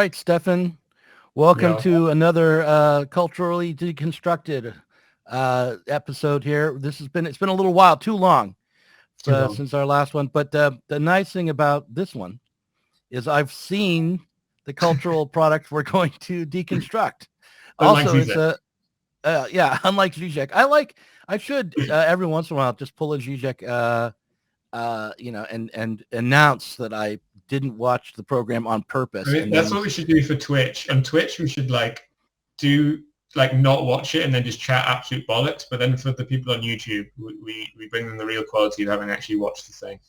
right, Stefan. Welcome Yeah. to another culturally deconstructed episode here. It's been a little while, too long, Too long. since our last one. But the nice thing about this one is I've seen the cultural product we're going to deconstruct. Unlike Also, it's Zizek. unlike Zizek. I should every once in a while just pull a Zizek, and announce that I didn't watch the program on purpose. I mean, And that's then, what we should do for Twitch. On Twitch, we should not watch it and then just chat absolute bollocks. But then for the people on YouTube, we bring them the real quality of having actually watched the thing.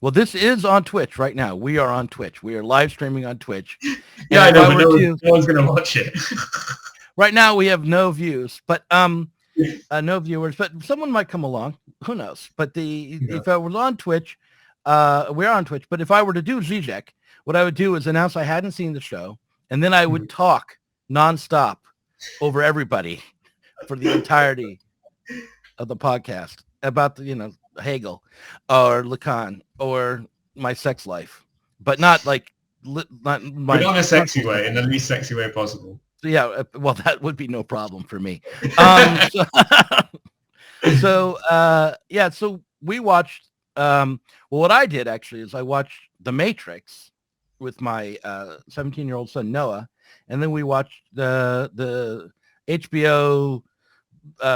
well, this is on Twitch right now. We are on Twitch. We are live streaming on Twitch. Yeah, I know, but no one's going to watch it. Right now, we have no views, but no viewers. But someone might come along. Who knows? But if I was on Twitch, we're on Twitch. But if I were to do Zizek, what I would do is announce I hadn't seen the show, and then I would talk nonstop over everybody for the entirety of the podcast about Hegel or Lacan or my sex life, but not like not my. But not in a sexy way, in the least sexy way possible. Yeah, well, that would be no problem for me. So we watched. Well, what I did actually is I watched The Matrix with my 17-year-old son Noah, and then we watched the HBO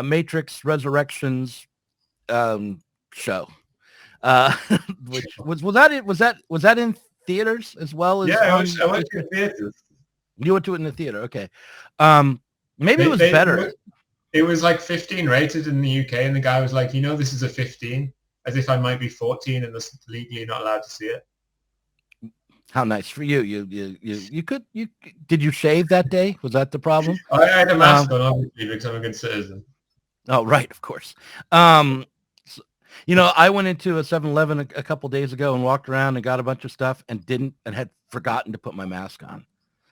Matrix Resurrections show. Which was that it? Was that in theaters as well as? Yeah, I went to theaters. You went to it in the theater, okay. Maybe it was better. It was like 15 rated in the UK, and the guy was like, this is a 15, as if I might be 14 and legally not allowed to see it. How nice for you. Did you shave that day? Was that the problem? I had a mask on, obviously, because I'm a good citizen. Oh, right, of course. I went into a 7-Eleven a couple days ago and walked around and got a bunch of stuff and had forgotten to put my mask on.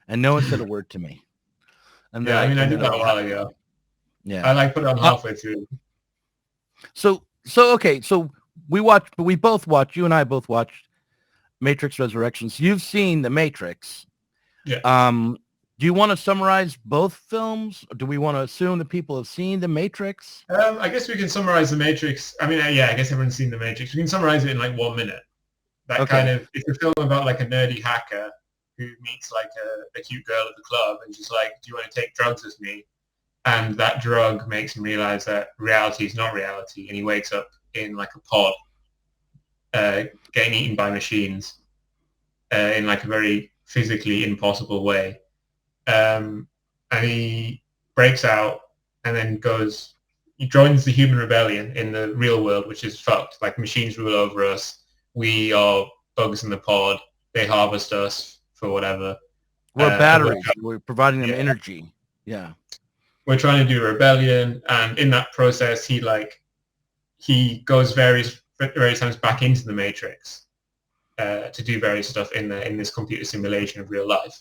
And no one said a word to me. And I did that a while ago. Yeah. I put it on halfway through. So you and I both watched Matrix Resurrections. You've seen The Matrix. Yeah. Do you want to summarize both films? Or do we want to assume that people have seen The Matrix? I guess we can summarize The Matrix. I mean, I guess everyone's seen The Matrix. We can summarize it in like 1 minute. It's a film about like a nerdy hacker who meets like a cute girl at the club and she's like, do you want to take drugs with me? And that drug makes him realize that reality is not reality. And he wakes up in like a pod, getting eaten by machines in like a very physically impossible way. And he breaks out and then he joins the human rebellion in the real world, which is fucked. Like machines rule over us. We are bugs in the pod. They harvest us for whatever. We're batteries. We're providing them energy. Yeah. We're trying to do a rebellion, and in that process, he goes various times back into the Matrix to do various stuff in this computer simulation of real life,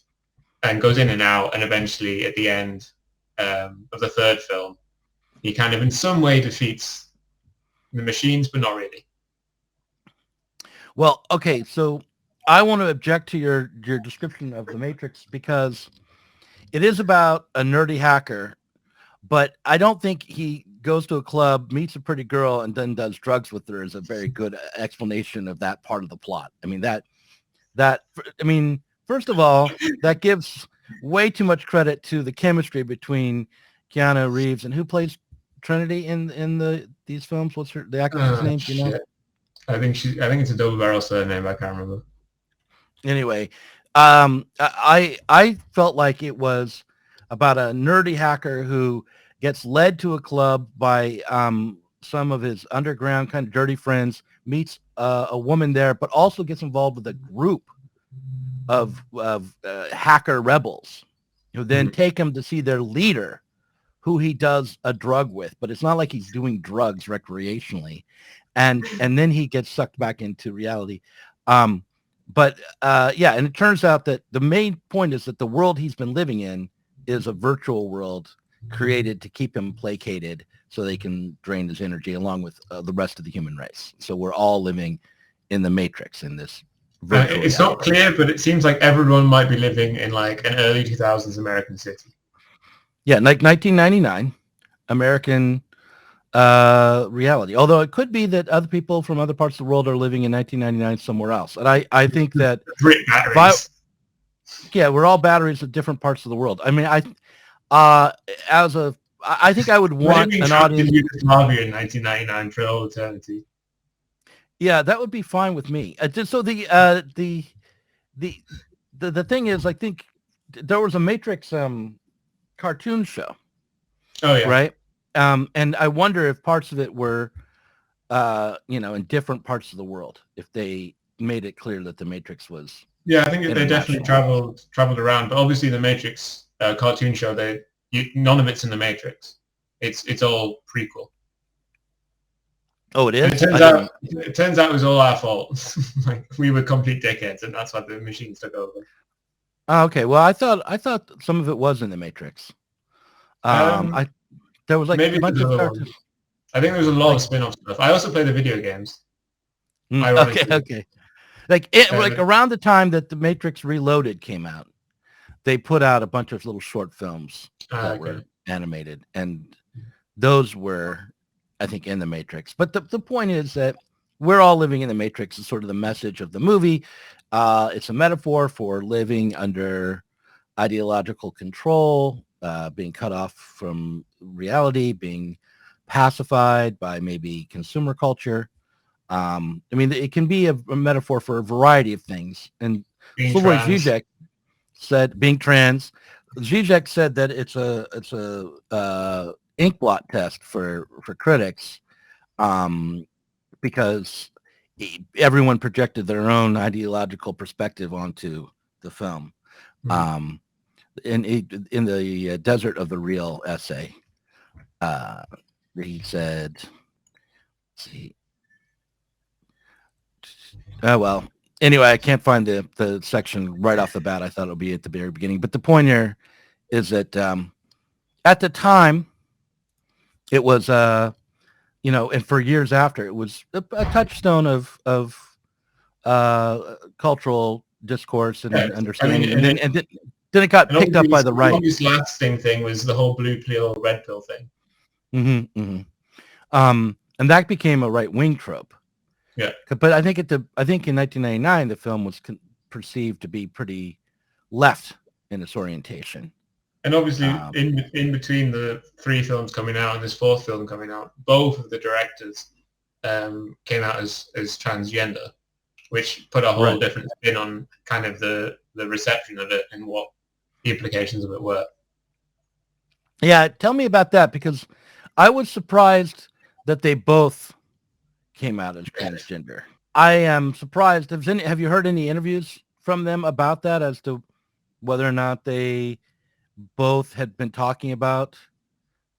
and goes in and out, and eventually at the end of the third film, he kind of in some way defeats the machines, but not really. Well, okay, so I want to object to your description of The Matrix because it is about a nerdy hacker, but I don't think he goes to a club, meets a pretty girl, and then does drugs with her is a very good explanation of that part of the plot. I mean, first of all, that gives way too much credit to the chemistry between Keanu Reeves and who plays Trinity in these films. What's the actress's name? Do you know? I think it's a double barrel surname. I can't remember. Anyway, I felt like it was about a nerdy hacker who gets led to a club by some of his underground kind of dirty friends, meets a woman there, but also gets involved with a group of hacker rebels who then take him to see their leader, who he does a drug with. But it's not like he's doing drugs recreationally. And then he gets sucked back into reality. And it turns out that the main point is that the world he's been living in is a virtual world created to keep him placated so they can drain his energy along with the rest of the human race. So we're all living in the Matrix, in this virtual It's not reality. clear, but it seems like everyone might be living in like an early 2000s American city. Yeah, like 1999 American reality. Although it could be that other people from other parts of the world are living in 1999 somewhere else. And I think that Brick if I, batteries. yeah, we're all batteries of different parts of the world. I mean, as a, I think I would want Maybe an trapped in audience. Yugoslavia in 1999 for all eternity. Yeah, that would be fine with me. So the the thing is, I think there was a Matrix cartoon show, Oh yeah. right? And I wonder if parts of it were, in different parts of the world, if they made it clear that the Matrix was Yeah, I think they definitely international. traveled around, but obviously the Matrix cartoon show, none of it's in the Matrix. It's all prequel, Oh, it and is? I didn't. it turns out it was all our fault. Like we were complete dickheads, and that's why the machines took over. Oh, okay. Well, I thought some of it was in the Matrix. Um, I There was like a Maybe bunch there's of other cartoons. ones. I think there's a lot Like, of spin-off stuff. I also play the video games, okay, ironically. okay. Like Uh, around the time that the Matrix Reloaded came out, they put out a bunch of little short films that okay. were animated, and those were, I think, in the Matrix. But the point is that we're all living in the Matrix is sort of the message of the movie. It's a metaphor for living under ideological control, being cut off from reality, being pacified by maybe consumer culture. I mean, it can be a metaphor for a variety of things. And Being Slavoj trans. Žižek said, being trans, Zizek said that it's a ink blot test for critics, because everyone projected their own ideological perspective onto the film. Mhm. Um, in the desert of the real essay, uh, he said, let's see, oh well. Anyway, I can't find the section right off the bat. I thought it would be at the very beginning, but the point here is that at the time it was and for years after, it was a touchstone of cultural discourse Yeah, and I mean, understanding, and then it got and picked up obviously by the the right. longest lasting thing was the whole blue pill, red pill thing. And that became a right wing trope. Yeah. But I think in 1999 the film was perceived to be pretty left in its orientation. And obviously, Um, in between the three films coming out and this fourth film coming out, both of the directors came out as transgender, which put a whole right. different spin on kind of the reception of it and what the implications of it were. Yeah, tell me about that, because I was surprised that they both came out as transgender. I am surprised. Have you heard any interviews from them about that, as to whether or not they both had been talking about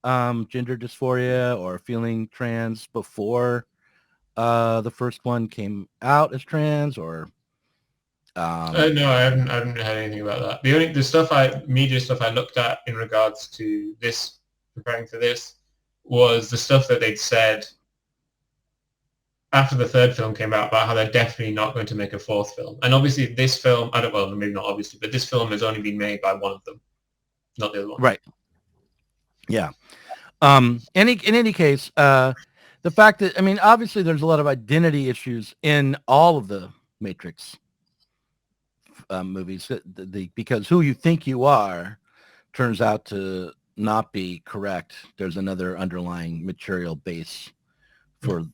gender dysphoria or feeling trans before the first one came out as trans, or No, I haven't heard anything about that. Media stuff I looked at in regards to this, preparing for this, was the stuff that they'd said after the third film came out about how they're definitely not going to make a fourth film. And obviously this film, maybe not obviously, but this film has only been made by one of them, not the other one. right. Yeah. In any case, the fact that, I mean, obviously there's a lot of identity issues in all of the Matrix movies, because who you think you are turns out to not be correct. There's another underlying material base for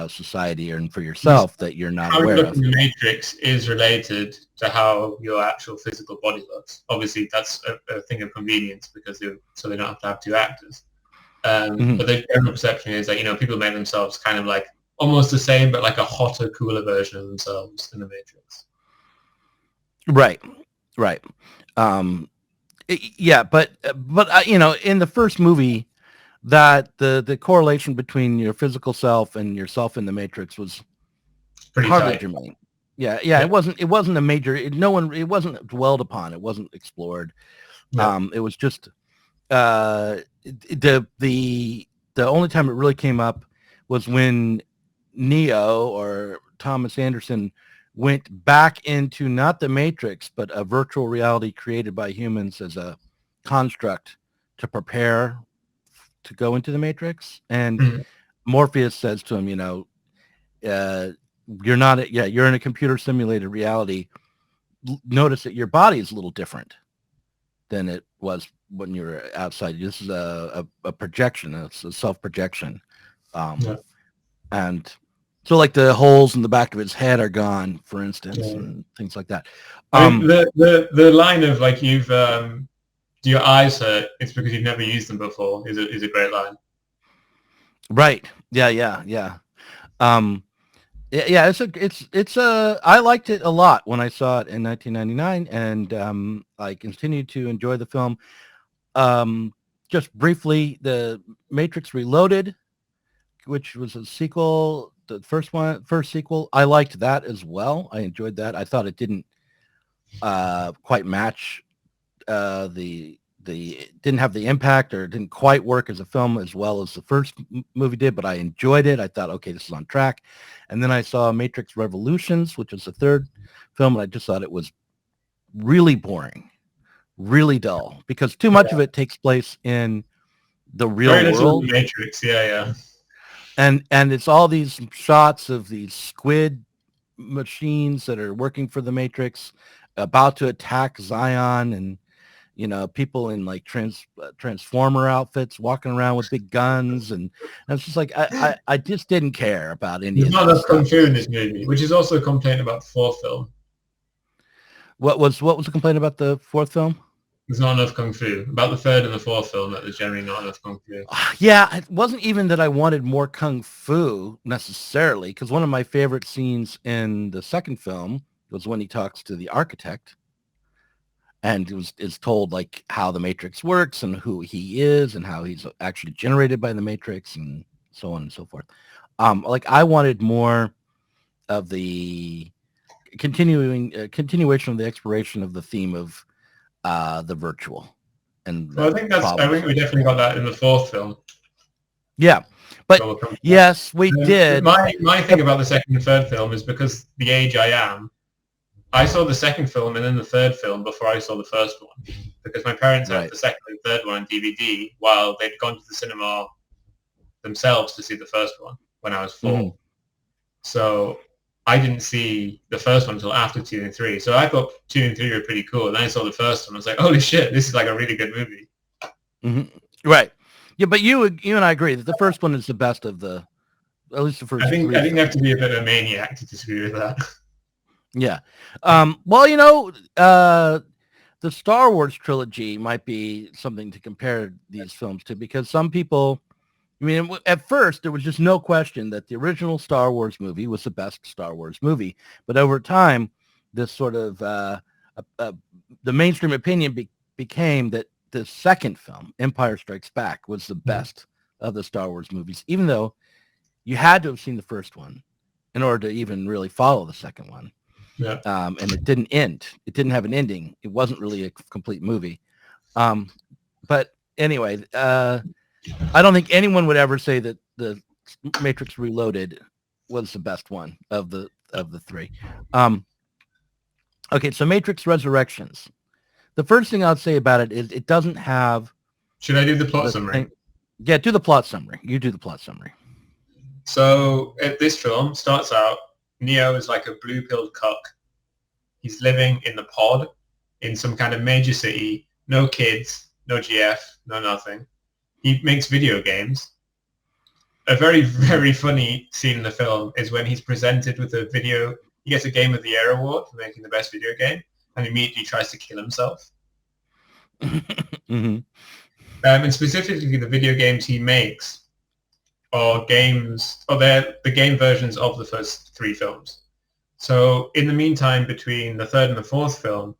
society and for yourself that you're not How you aware look of. in the Matrix is related to how your actual physical body looks. Obviously, that's a thing of convenience because so they don't have to have two actors. Mm-hmm. But the general perception is that, people make themselves kind of like almost the same, but like a hotter, cooler version of themselves in the Matrix. Right. Yeah, but in the first movie, that the correlation between your physical self and yourself in the Matrix was Pretty hardly tight. germane. Yeah. Yeah. It wasn't a major. It wasn't dwelled upon. It wasn't explored. No. It was just the only time it really came up was when Neo, or Thomas Anderson, went back into not the Matrix, but a virtual reality created by humans as a construct to prepare to go into the Matrix. And Mm. Morpheus says to him, uh, you're not, you're in a computer simulated reality. Notice that your body is a little different than it was when you were outside. This is a projection. It's a self-projection. Yeah. And so like the holes in the back of his head are gone, for instance, Yeah. and things like that. I mean, the line of like your eyes hurt, it's because you've never used them before is a great line. Right. Yeah. Um, yeah, it's I liked it a lot when I saw it in 1999, and I continued to enjoy the film. Just briefly, the Matrix Reloaded, which was a sequel, the first sequel, I liked that as well. I enjoyed that. I thought it didn't quite match the didn't have the impact, or didn't quite work as a film as well as the first movie did, but I enjoyed it. I thought, okay, this is on track. And then I saw Matrix Revolutions, which was the third film, and I just thought it was really boring, really dull, because too much of it takes place in the Very real little in world. the Matrix, yeah. And it's all these shots of these squid machines that are working for the Matrix about to attack Zion, and people in like transformer outfits walking around with big guns, and it's just like I just didn't care about any There's of not that enough kung stuff. fu in this movie, which is also a complaint about the fourth film. What was the complaint about the fourth film? There's not enough kung fu. About the third and the fourth film, that there's generally not enough kung fu. Yeah, it wasn't even that I wanted more kung fu necessarily, because one of my favorite scenes in the second film was when he talks to the architect and is told like how the Matrix works and who he is and how he's actually generated by the Matrix and so on and so forth. Like I wanted more of the continuation of the exploration of the theme of the virtual and Well, the I problems. think we definitely got that in the fourth film. Yeah, but So we'll come to that. yes, we did. My thing about the second and third film is because the age I am, I saw the second film and then the third film before I saw the first one, because my parents had Right. the second and third one on DVD while they'd gone to the cinema themselves to see the first one when I was 4. Mm-hmm. So I didn't see the first one until after 2 and 3. So I thought 2 and 3 were pretty cool. And then I saw the first one. I was like, holy shit, this is like a really good movie. Mm-hmm. Right. Yeah, but you and I agree that the first one is the best of the, at least the first three. I think you have to be a bit of a maniac to disagree with that. Yeah. Well, the Star Wars trilogy might be something to compare these films to, because some people, I mean, at first there was just no question that the original Star Wars movie was the best Star Wars movie. But over time, this sort of the mainstream opinion became that the second film, Empire Strikes Back, was the best of the Star Wars movies, even though you had to have seen the first one in order to even really follow the second one. Yeah. And it didn't end. It didn't have an ending. It wasn't really a complete movie. But anyway, I don't think anyone would ever say that the Matrix Reloaded was the best one of the three. Okay, so Matrix Resurrections. The first thing I'll say about it is it doesn't have. Should I do the plot summary? Yeah, do the plot summary. You do the plot summary. So this film starts out, Neo is like a blue-pilled cuck. He's living in the pod in some kind of major city, no kids, no GF, no nothing. He makes video games. A very, very funny scene in the film is when he's presented with a video. He gets a Game of the Year award for making the best video game, and immediately tries to kill himself. Mm-hmm. And specifically, the video games he makes are they're the game versions of the first 3 films. So in the meantime, between the third and the fourth film,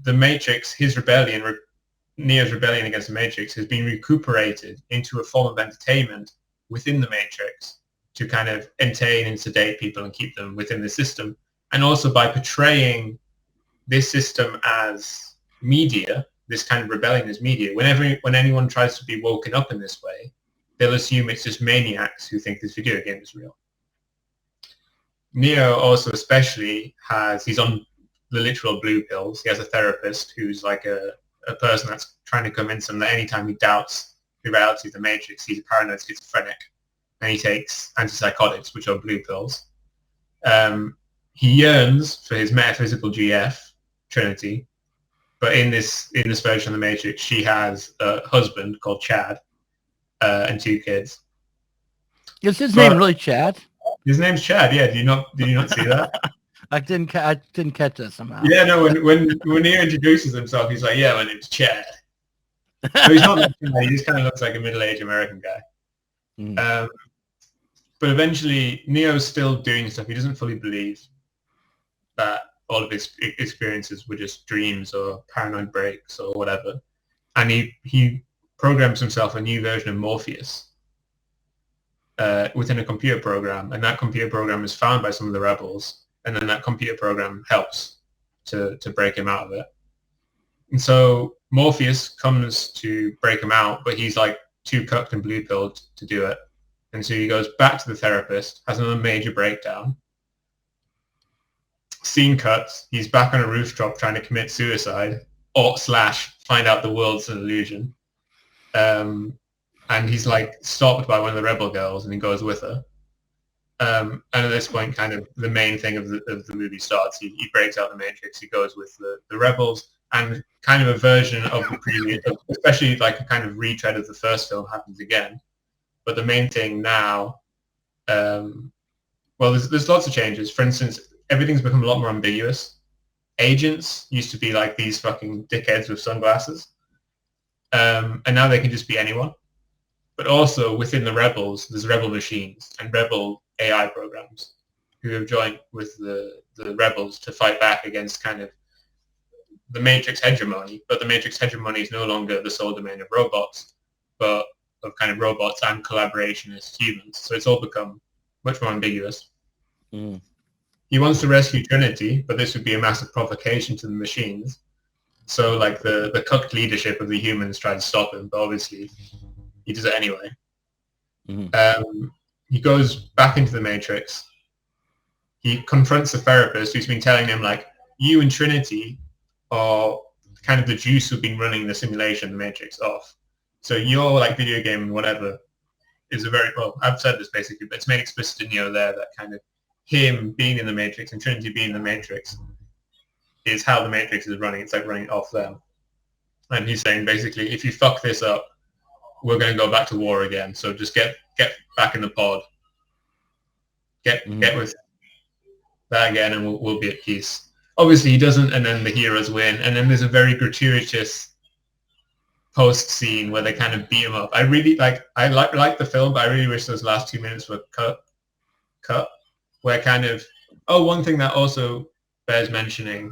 the Matrix, Neo's rebellion against the Matrix has been recuperated into a form of entertainment within the Matrix to kind of entertain and sedate people and keep them within the system. And also by portraying this system as media, this kind of rebellion as media, when anyone tries to be woken up in this way, they'll assume it's just maniacs who think this video game is real. Neo also especially he's on the literal blue pills. He has a therapist who's like a person that's trying to convince him that anytime he doubts the reality of the Matrix, he's a paranoid schizophrenic, and he takes antipsychotics, which are blue pills. He yearns for his metaphysical GF, Trinity, but in this version of the Matrix, she has a husband called Chad and 2 kids. Is his name really Chad? His name's Chad. Yeah, did you not see that? I didn't catch that somehow. Yeah, no. When he introduces himself, he's like, "Yeah, my name's Chad." So he's not. He just kind of looks like a middle-aged American guy. Mm. But eventually, Neo's still doing stuff. He doesn't fully believe that all of his experiences were just dreams or paranoid breaks or whatever. And he programs himself a new version of Morpheus within a computer program, and that computer program is found by some of the rebels, and then that computer program helps to break him out of it. And so Morpheus comes to break him out, but he's like too cucked and blue-pilled to do it. And so he goes back to the therapist, has another major breakdown. Scene cuts, he's back on a rooftop trying to commit suicide, or / find out the world's an illusion. And he's like stopped by one of the rebel girls, and he goes with her. And at this point, kind of the main thing of the movie starts. He breaks out the Matrix. He goes with the rebels, and kind of a version of the previous, especially like a kind of retread of the first film happens again. But the main thing now, well, there's lots of changes. For instance, everything's become a lot more ambiguous. Agents used to be like these fucking dickheads with sunglasses, and now they can just be anyone. But also within the rebels, there's rebel machines and rebel AI programs who have joined with the rebels to fight back against kind of the Matrix hegemony. But the Matrix hegemony is no longer the sole domain of robots, but of kind of robots and collaborationist humans. So it's all become much more ambiguous. Mm. He wants to rescue Trinity, but this would be a massive provocation to the machines. So like the cucked leadership of the humans try to stop him, but obviously he does it anyway. Mm-hmm. He goes back into the Matrix. He confronts the therapist who's been telling him like, you and Trinity are kind of the juice who've been running the simulation, the Matrix off. So your like video game and whatever is a very, well, I've said this basically, but it's made explicit in Neo there that kind of him being in the Matrix and Trinity being in the Matrix is how the Matrix is running. It's like running off them. And he's saying basically, if you fuck this up, we're going to go back to war again. So just get back in the pod. Get with that again, and we'll be at peace. Obviously, he doesn't, and then the heroes win. And then there's a very gratuitous post scene where they kind of beat him up. I like the film, but I really wish those last 2 minutes were cut. Where kind of one thing that also bears mentioning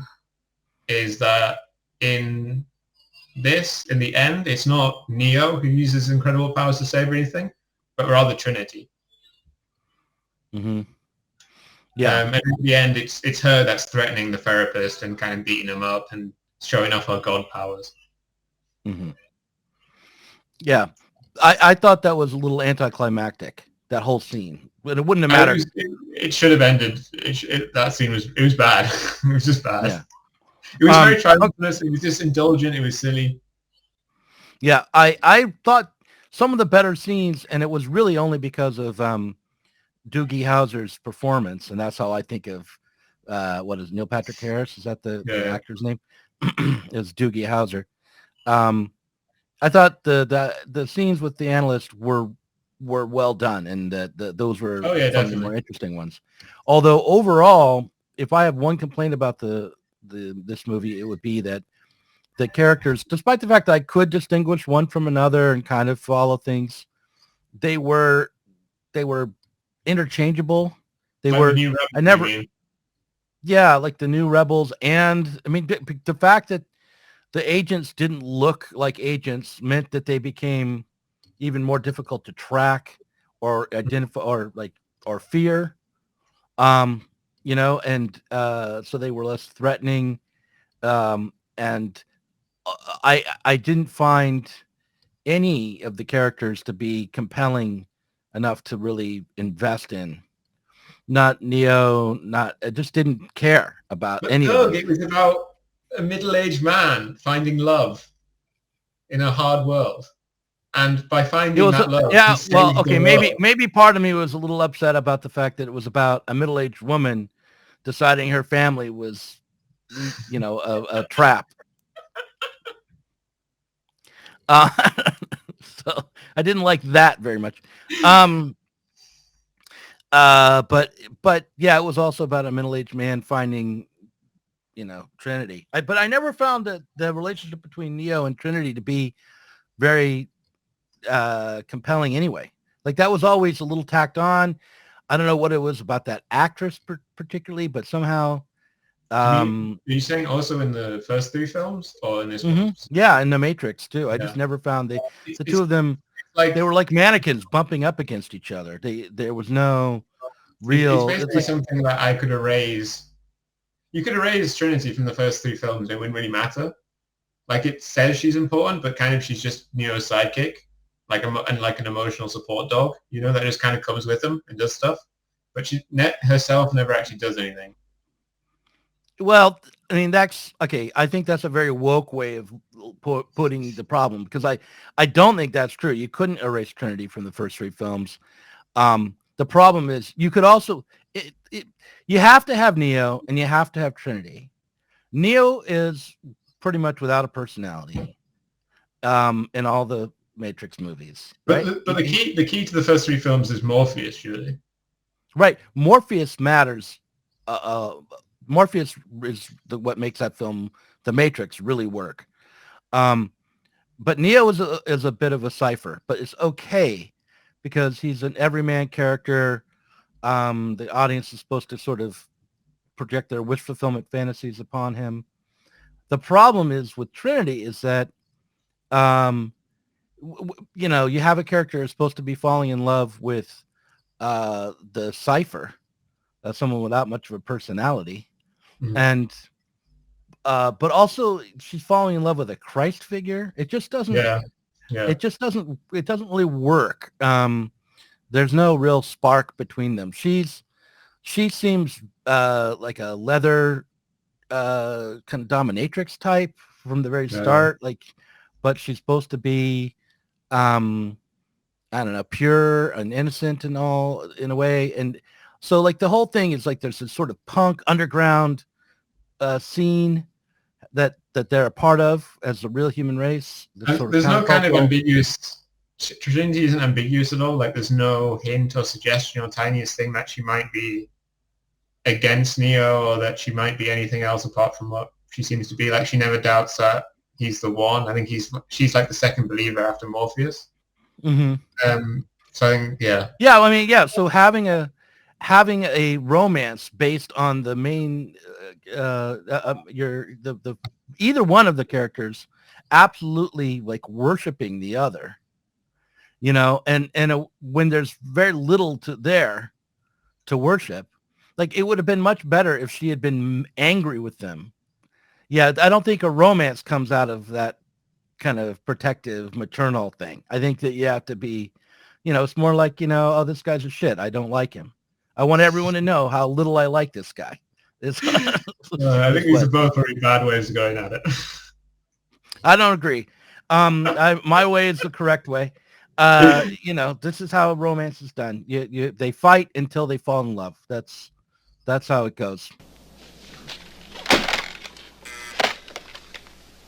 is that in the end, it's not Neo who uses incredible powers to save anything, but rather Trinity. Mm-hmm. Yeah. And at the end, it's her that's threatening the therapist and kind of beating him up and showing off her god powers. Mm-hmm. Yeah. I thought that was a little anticlimactic, that whole scene. But it wouldn't have mattered. It should have ended. That scene was bad. It was just bad. Yeah. It was very triumphant. It was just indulgent. It was silly. Yeah, I thought some of the better scenes, and it was really only because of Doogie Howser's performance, and that's how I think of what is Neil Patrick Harris? Is that the actor's name? Is Doogie Howser. I thought the scenes with the analyst were well done, and those were some of the more interesting ones. Although overall, if I have one complaint about this movie, it would be that the characters, despite the fact that I could distinguish one from another and kind of follow things, they were interchangeable. They like were. The Rebels, I never. Yeah, like the new Rebels, and I mean the fact that the agents didn't look like agents meant that they became even more difficult to track or identify or fear. And so they were less threatening. And I didn't find any of the characters to be compelling enough to really invest in. not Neo, not I just didn't care about But any of Doug, them. it was about a middle-aged man finding love in a hard world. And by It finding was that love, he yeah, well, saved the okay, maybe world. maybe part of me was a little upset about the fact that it was about a middle-aged woman deciding her family was, a trap. Uh, so I didn't like that very much. Um, but yeah, it was also about a middle-aged man finding, Trinity. But I never found the relationship between Neo and Trinity to be very compelling anyway. Like that was always a little tacked on. I don't know what it was about that actress particularly, but somehow, Do you mean, um, are you saying also in the first three films or in this one? yeah, in the Matrix too. I just Yeah. never found It's, the two it's of them. They like, were like mannequins bumping up against each other. There was no it's real. It's basically like something that I could erase. You could erase Trinity from the first three films. It wouldn't really matter. Like it says she's important, but kind of she's just Neo's sidekick, and like an emotional support dog, that just kind of comes with him and does stuff. But she herself never actually does anything. well, I mean that's okay. I think that's a very woke way of putting the problem because I don't think that's true. You couldn't erase Trinity from the first three films. The problem is you could also you have to have Neo and you have to have Trinity. Neo is pretty much without a personality in all the Matrix movies, But right? the key to the first three films is Morpheus, surely. Right. Morpheus matters. Uh, uh, Morpheus is what makes that film, The Matrix, really work. Um, but Neo is a bit of a cipher, but it's okay because he's an everyman character. The audience is supposed to sort of project their wish fulfillment fantasies upon him. The problem is with Trinity is that, um, you have a character who's supposed to be falling in love with the cipher, someone without much of a personality, Mm. and but also she's falling in love with a Christ figure. It just doesn't. Yeah, yeah, It just doesn't. It doesn't really work. There's no real spark between them. She seems like a leather kind of dominatrix type from the very yeah. start. Like, but she's supposed to be um, I don't know, pure and innocent and all in a way. And so like the whole thing is like there's this sort of punk underground scene that they're a part of as a real human race. That's And sort of there's no kind of countercultural. ambiguous. Trinity isn't ambiguous at all. Like there's no hint or suggestion or tiniest thing that she might be against Neo or that she might be anything else apart from what she seems to be. Like she never doubts that he's the one. I think she's like the second believer after Morpheus. Mm-hmm. So I think Yeah, I mean, yeah. So having a romance based on the main the either one of the characters absolutely like worshiping the other, and when there's very little to worship, like it would have been much better if she had been angry with them. Yeah, I don't think a romance comes out of that kind of protective maternal thing. I think that you have to be, it's more like, oh, this guy's a shit. I don't like him. I want everyone to know how little I like this guy. It's, I think is these are what both very bad ways of going at it. I don't agree. My way is the correct way. This is how romance is done. They fight until they fall in love. That's how it goes.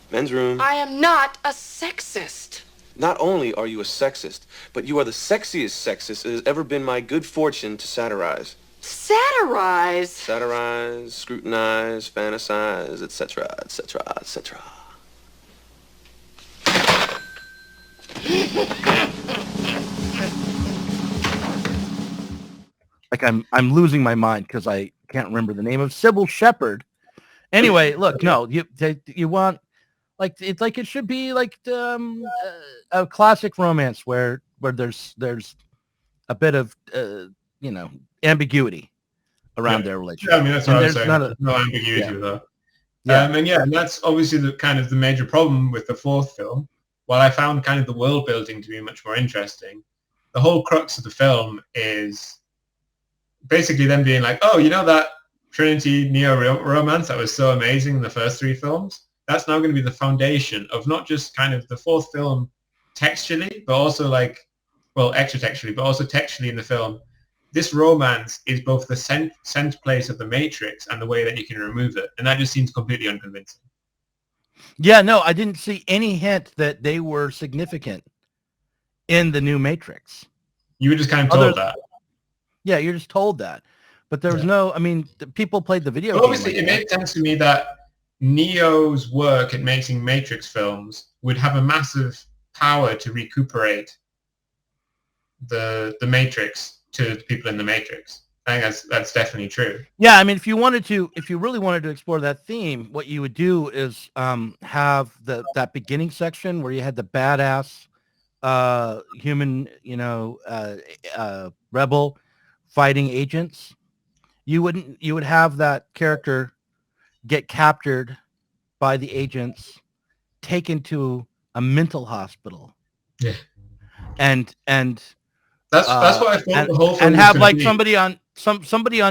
Men's room. I am not a sexist. Not only are you a sexist, but you are the sexiest sexist it has ever been my good fortune to satirize. Satirize? Satirize, scrutinize, fantasize, etc., etc., etc. Like I'm losing my mind because I can't remember the name of Sybil Shepherd. Anyway, look, no, you want like it's like it should be like a classic romance where there's a bit of ambiguity around their Yeah, I relationship, mean that's what and I was there's saying. not There's a no ambiguity with that. yeah. And that's obviously the kind of the major problem with the fourth film. While I found kind of the world building to be much more interesting, the whole crux of the film is basically them being like, oh, you know that Trinity Neo romance that was so amazing in the first 3 films? That's now going to be the foundation of not just kind of the 4th film textually, but also like, well, extra textually, but also textually in the film. This romance is both the center place of the Matrix and the way that you can remove it. And that just seems completely unconvincing. Yeah, no, I didn't see any hint that they were significant in the new Matrix. You were just kind of told that. Yeah, you're just told that. But there was no, I mean, people played the video game. Obviously, like it made sense to me that Neo's work at making Matrix films would have a massive power to recuperate the Matrix to the people in the Matrix. I think that's definitely true. Yeah, I mean, if you really wanted to explore that theme, what you would do is have that beginning section where you had the badass human, rebel fighting agents. You would have that character get captured by the agents, taken to a mental hospital. Yeah. And that's what I thought the whole film and was have gonna like be. somebody on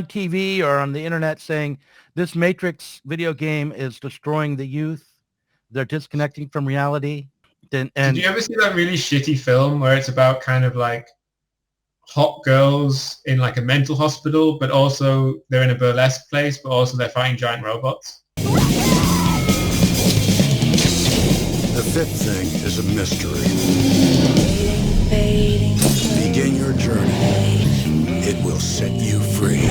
TV or on the internet saying this Matrix video game is destroying the youth. They're disconnecting from reality. Did you ever see that really shitty film where it's about kind of like hot girls in like a mental hospital, but also they're in a burlesque place, but also they're fighting giant robots? The 5th thing is a mystery. Begin your journey. It will set you free. He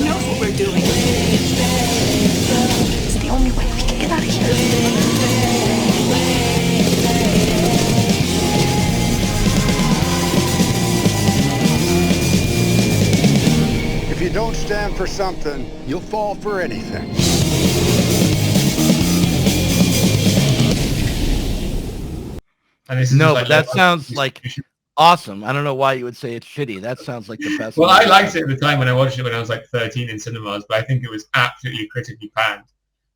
knows what we're doing. It's the only way we can get out of here. If you don't stand for something, you'll fall for anything. And this is no, like, but that sounds like awesome. I don't know why you would say it's shitty. That sounds like the best. Well, I liked it at the time when I watched it when I was like 13 in cinemas, but I think it was absolutely critically panned.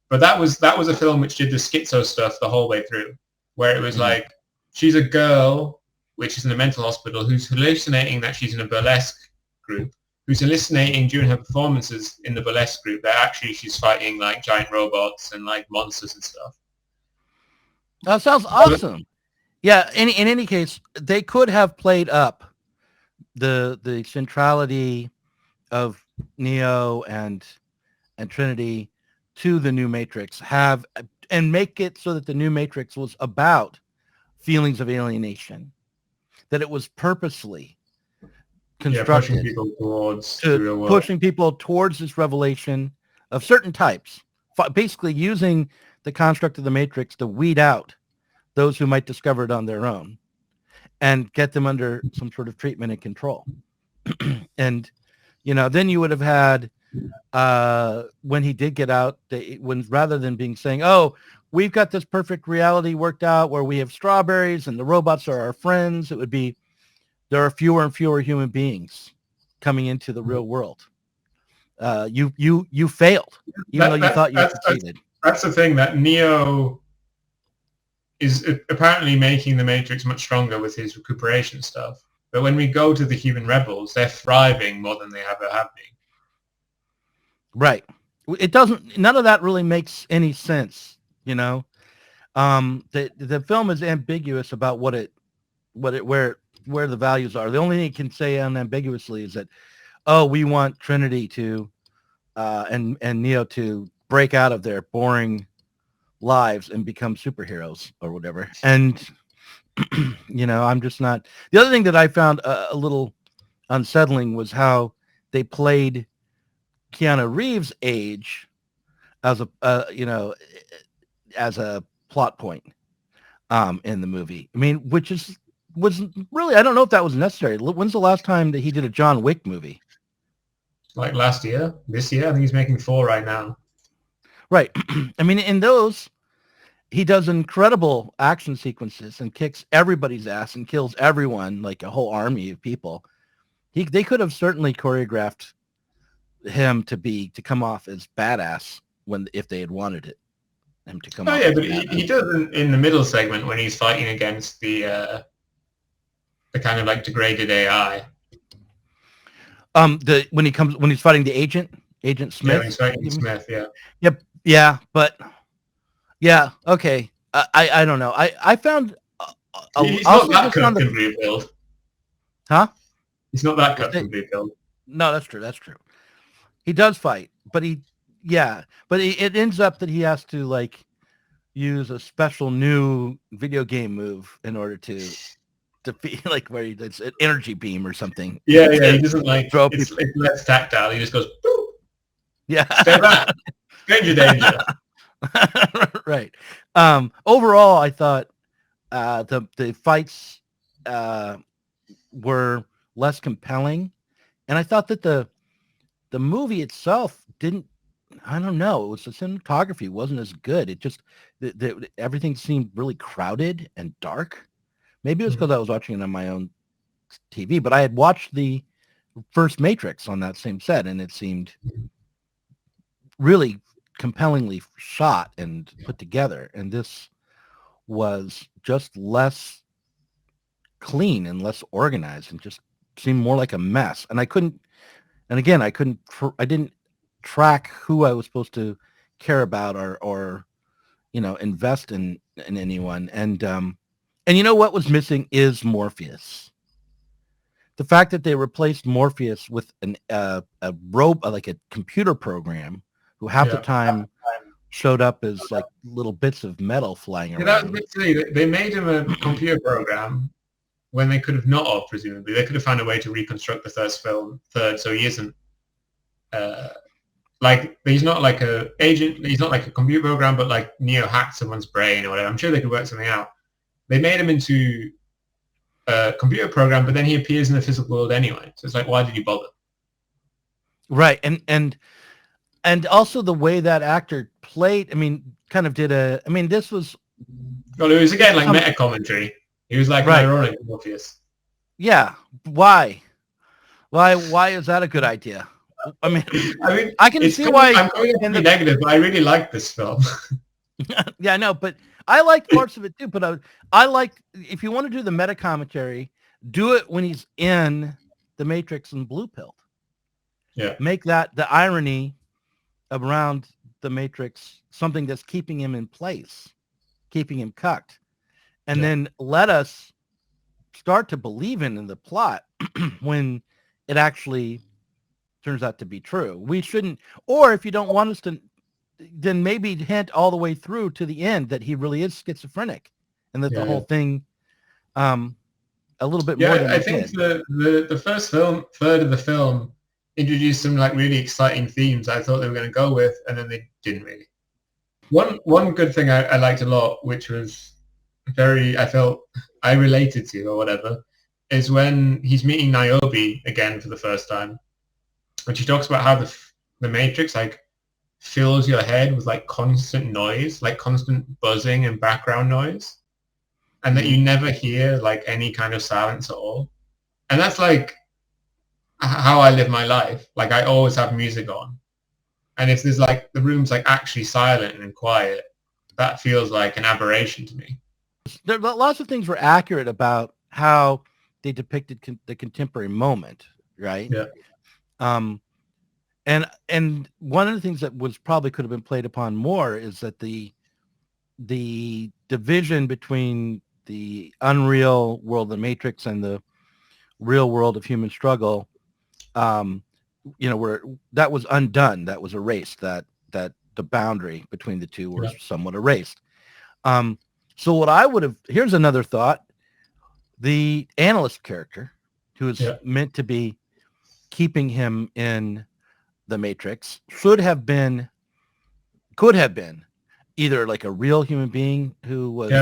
But that was a film which did the schizo stuff the whole way through, where it was like, she's a girl, which is in a mental hospital, who's hallucinating that she's in a burlesque group, who's hallucinating during her performances in the burlesque group that actually she's fighting like giant robots and like monsters and stuff. That sounds awesome. Yeah, in any case, they could have played up the centrality of Neo and Trinity to the new Matrix, and make it so that the new Matrix was about feelings of alienation, that it was purposely constructed, pushing people towards the real world. pushing people towards this revelation of certain types, basically using the construct of the Matrix to weed out those who might discover it on their own and get them under some sort of treatment and control. And, then you would have had, when he did get out, when rather than saying, oh, we've got this perfect reality worked out where we have strawberries and the robots are our friends, it would be, there are fewer and fewer human beings coming into the real world. You failed, even though you thought you succeeded. That's the thing, that Neo is apparently making the Matrix much stronger with his recuperation stuff. But when we go to the human rebels, they're thriving more than they ever have been. Right. It doesn't, none of that really makes any sense, The film is ambiguous about where the values are. The only thing it can say unambiguously is that, oh, we want Trinity to, and Neo to break out of their boring lives and become superheroes or whatever. And, I'm just not. The other thing that I found a little unsettling was how they played Keanu Reeves' age as a plot point in the movie. I mean, which was really, I don't know if that was necessary. When's the last time that he did a John Wick movie? Like last year? This year? I think he's making 4 right now. Right. I mean, in those, he does incredible action sequences and kicks everybody's ass and kills everyone, like a whole army of people. They could have certainly choreographed him to come off as badass if they had wanted it. him to come Oh up yeah, with but that. he does in the middle segment when he's fighting against the kind of like degraded AI. When he's fighting the Agent Yeah, Smith. when he's fighting Smith. Yeah. Yep. Yeah, but yeah, okay. I don't know. I found He's not also that just on cooked and the blue pilled. huh? He's not that Is cooked it- and blue pilled. No, that's true. That's true. He does fight, but it ends up that he has to like use a special new video game move in order to defeat, like where it's an energy beam or something. Yeah, yeah. He doesn't like throw it's people. less tactile. He just goes, boop, Yeah. stay back, stranger danger. Right. Overall, I thought the fights were less compelling, and I thought that the movie itself I don't know, it was the cinematography wasn't as good. It just everything seemed really crowded and dark. Maybe it was because I was watching it on my own TV, but I had watched the first Matrix on that same set, and it seemed really compellingly shot and put together. And this was just less clean and less organized and just seemed more like a mess. And I didn't track who I was supposed to care about or invest in anyone. And you know what was missing is Morpheus. The fact that they replaced Morpheus with a robot, like a computer program, who half the time showed up as like little bits of metal flying Yeah, that was around. a bit silly. They made him a computer program when they could have not have, presumably. They could have found a way to reconstruct the third, so he isn't like he's not like a agent. He's not like a computer program, but like Neo hacked someone's brain or whatever. I'm sure they could work something out. They made him into a computer program, but then he appears in the physical world anyway. So it's like, why did you bother? Right, and also the way that actor played. I mean, kind of did a. I mean, this was. Well, it was again like meta commentary. He was like Right. an ironic Morpheus. Yeah. Why? Why is that a good idea? I mean, I can see why. I'm going to be negative, but I really like this film. Yeah, I know, but I liked parts of it too. But I like if you want to do the meta commentary, do it when he's in the Matrix and blue pilled. Yeah. Make that the irony around the Matrix something that's keeping him in place, keeping him cucked, and then let us start to believe in the plot when it actually turns out to be true. We shouldn't, or if you don't want us to, then maybe hint all the way through to the end that he really is schizophrenic and that the whole thing a little bit more than I think the first third of the film introduced some like really exciting themes I thought they were going to go with, and then they didn't really. One good thing I liked a lot, which was I felt I related to or whatever, is when he's meeting Niobe again for the first time, and she talks about how the Matrix like fills your head with like constant noise, like constant buzzing and background noise, and that you never hear like any kind of silence at all. And that's like how I live my life. Like I always have music on, and if there's like the room's like actually silent and quiet, that feels like an aberration to me. There lots of things were accurate about how they depicted the contemporary moment, right? Yeah. And one of the things that was probably could have been played upon more is that the division between the unreal world of the Matrix and the real world of human struggle, where that was undone, that was erased, that the boundary between the two was somewhat erased. So what I would have, here's another thought, the analyst character who is meant to be keeping him in the Matrix could have been either like a real human being who was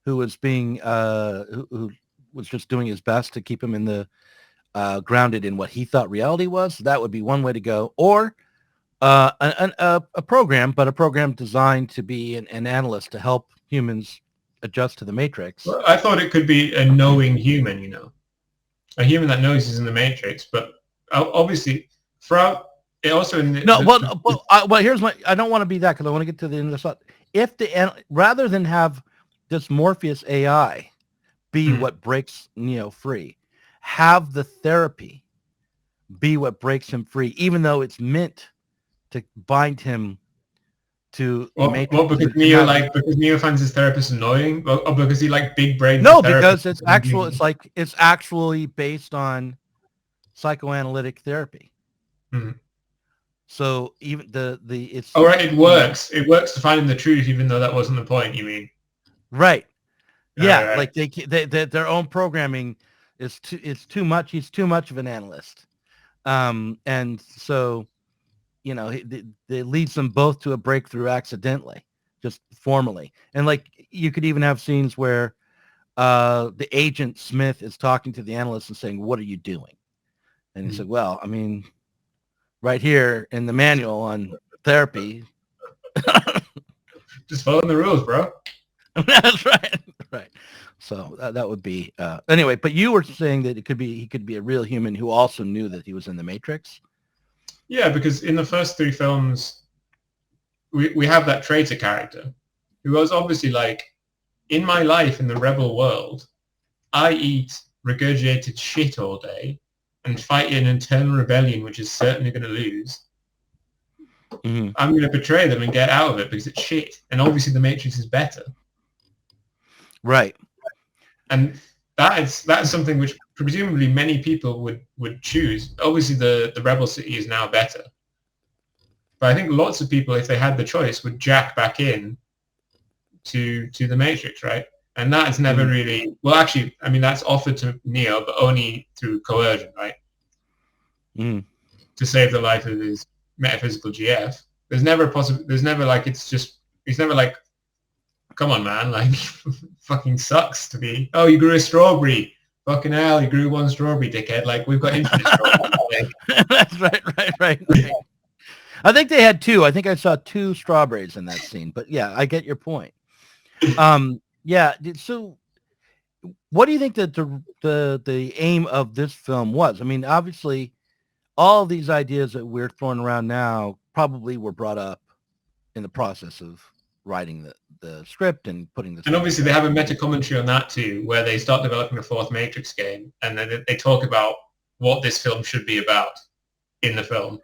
who was being who was just doing his best to keep him in the grounded in what he thought reality was. That would be one way to go, or a program, but a program designed to be an analyst to help humans adjust to the Matrix. Well, I thought it could be a knowing human, a human that knows he's in the Matrix, but obviously throughout it also in No, well, here's my. I don't want to be that because I want to get to the end of this thought. If rather than have this Morpheus AI be what breaks Neo free, have the therapy be what breaks him free, even though it's meant to bind him to the Matrix. Because Neo finds his therapist annoying, or because he like big brains? No, because it's actually based on psychoanalytic therapy. Mm. So even it's it works. It works to find the truth, even though that wasn't the point. You mean? Right. Yeah, right. like they their own programming is too much. He's too much of an analyst, and so it leads them both to a breakthrough accidentally, just formally. And like you could even have scenes where the agent Smith is talking to the analyst and saying, "What are you doing?" And he said, "Well, I mean, right here in the manual on therapy." Just following the rules, bro. That's right. Right. So that would be anyway. But you were saying that he could be a real human who also knew that he was in the Matrix. Yeah, because in the first 3 films, we have that traitor character who was obviously like, in my life in the rebel world, I eat regurgitated shit all day and fight an internal rebellion, which is certainly going to lose. Mm-hmm. I'm going to betray them and get out of it because it's shit. And obviously the Matrix is better. Right. And that is something which presumably many people would choose. Obviously the Rebel City is now better. But I think lots of people, if they had the choice, would jack back in to the Matrix, right? And that is never really... Well, actually, I mean, that's offered to Neo, but only through coercion, right? To save the life of his metaphysical GF. There's never like, he's never like, come on, man, like, fucking sucks to be, oh, you grew a strawberry. Fucking hell, you grew 1 strawberry, dickhead. Like, we've got infinite strawberries. That's right. I think they had 2. I think I saw 2 strawberries in that scene. But yeah, I get your point. Yeah. So what do you think that the aim of this film was? I mean, obviously, all of these ideas that we're throwing around now probably were brought up in the process of writing the script and putting this. And obviously they have a meta commentary on that too, where they start developing the 4th Matrix game, and then they talk about what this film should be about in the film.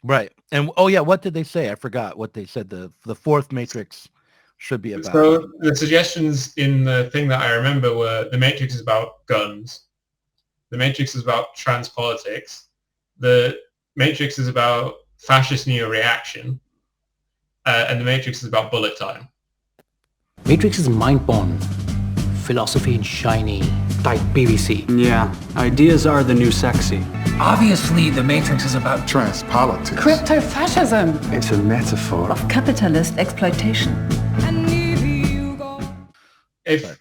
Right. And what did they say? I forgot what they said. The 4th Matrix should be about. So the suggestions in the thing that I remember were the Matrix is about guns. The Matrix is about trans politics. The Matrix is about fascist neo-reaction. And the Matrix is about bullet time. Matrix is mind-born. Philosophy in shiny, tight PVC. Yeah, ideas are the new sexy. Obviously, the Matrix is about Trans politics. Crypto-fascism. It's a metaphor Of capitalist exploitation. If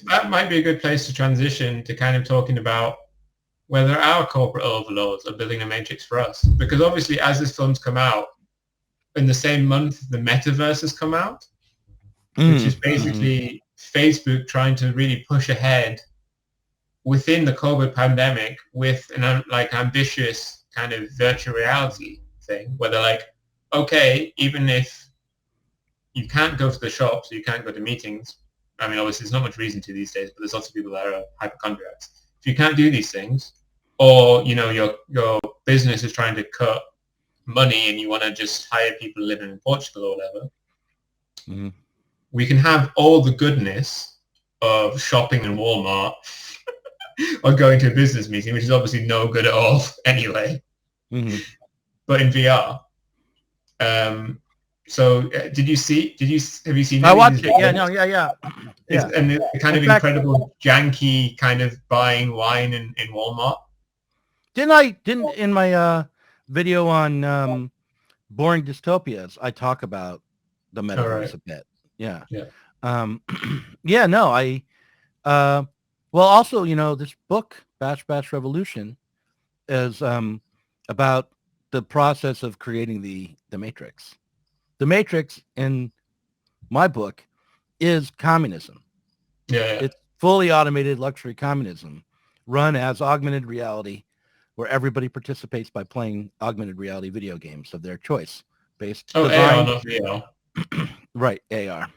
that might be a good place to transition to kind of talking about whether our corporate overlords are building a Matrix for us. Because obviously, as this film's come out, in the same month, the Metaverse has come out, which is basically Facebook trying to really push ahead within the COVID pandemic with an ambitious kind of virtual reality thing, where they're like, okay, even if you can't go to the shops, you can't go to meetings. I mean, obviously, there's not much reason to these days, but there's lots of people that are hypochondriacs. If you can't do these things, or your business is trying to cut money and you want to just hire people living in Portugal or whatever, we can have all the goodness of shopping in Walmart or going to a business meeting, which is obviously no good at all anyway, but in VR. So have you seen I watched it. Yeah. And the kind of incredible janky kind of buying wine in Walmart. Didn't in my video on boring dystopias, I talk about the metaverse a bit. Yeah. Well, also, this book, Bash Revolution, is about the process of creating the Matrix. The Matrix, in my book, is communism. Yeah. It's fully automated luxury communism run as augmented reality where everybody participates by playing augmented reality video games of their choice, based AR, design, not VR. right? AR.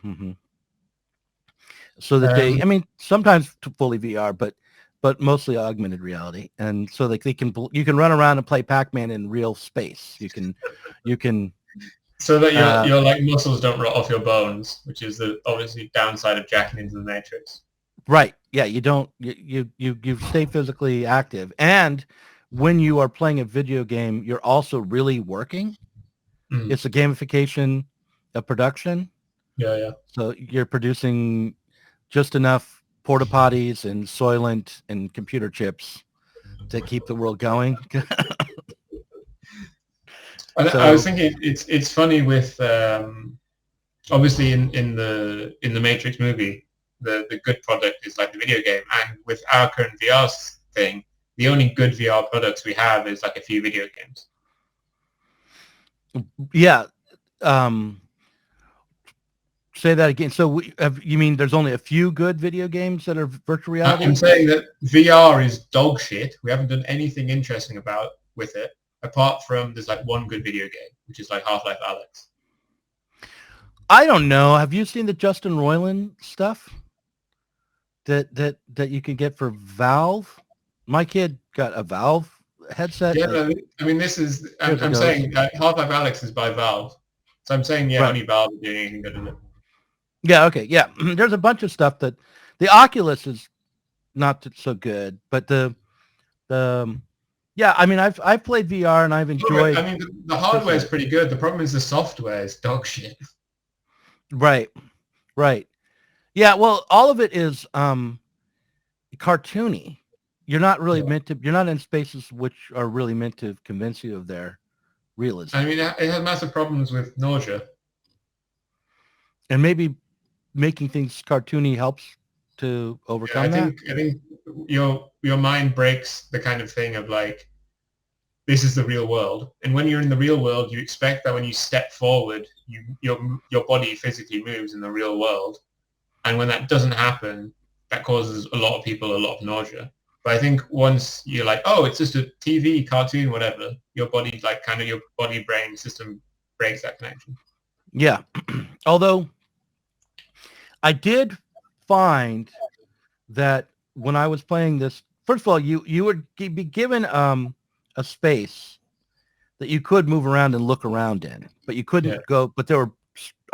So that I mean, sometimes fully VR, but mostly augmented reality, and so like you can run around and play Pac-Man in real space. You can. So that your like muscles don't rot off your bones, which is the obviously downside of jacking into the Matrix. Right. Yeah. You don't. You stay physically active, and when you are playing a video game, you're also really working. It's a gamification of production. Yeah. So you're producing just enough porta potties and Soylent and computer chips to keep the world going. I was thinking it's funny with obviously in the Matrix movie, the good product is like the video game, and with our current VR thing, the only good VR products we have is like a few video games. Yeah. Say that again. So you mean there's only a few good video games that are virtual reality? I'm saying that VR is dog shit. We haven't done anything interesting with it, apart from there's like one good video game, which is like Half-Life Alyx. I don't know. Have you seen the Justin Roiland stuff that you can get for Valve? My kid got a Valve headset. Yeah, I mean, this is I'm saying Half-Life Alyx is by Valve, so I'm saying right. Only Valve is doing anything good in it. Yeah. Okay. Yeah. There's a bunch of stuff that the Oculus is not so good, but yeah. I mean, I've played VR and I've enjoyed. I mean, the hardware is pretty good. The problem is the software is dog shit. Right. Yeah. Well, all of it is cartoony. You're not really meant to. You're not in spaces which are really meant to convince you of their realism. I mean, it has massive problems with nausea, and maybe making things cartoony helps to overcome that. I think your mind breaks the kind of thing of like, this is the real world, and when you're in the real world, you expect that when you step forward, your body physically moves in the real world, and when that doesn't happen, that causes a lot of people a lot of nausea. But I think once you're like, oh, it's just a TV cartoon, whatever, your body, like kind of your body brain system breaks that connection. Yeah. Although I did find that when I was playing this, first of all, you would be given a space that you could move around and look around in, but you couldn't go, but there were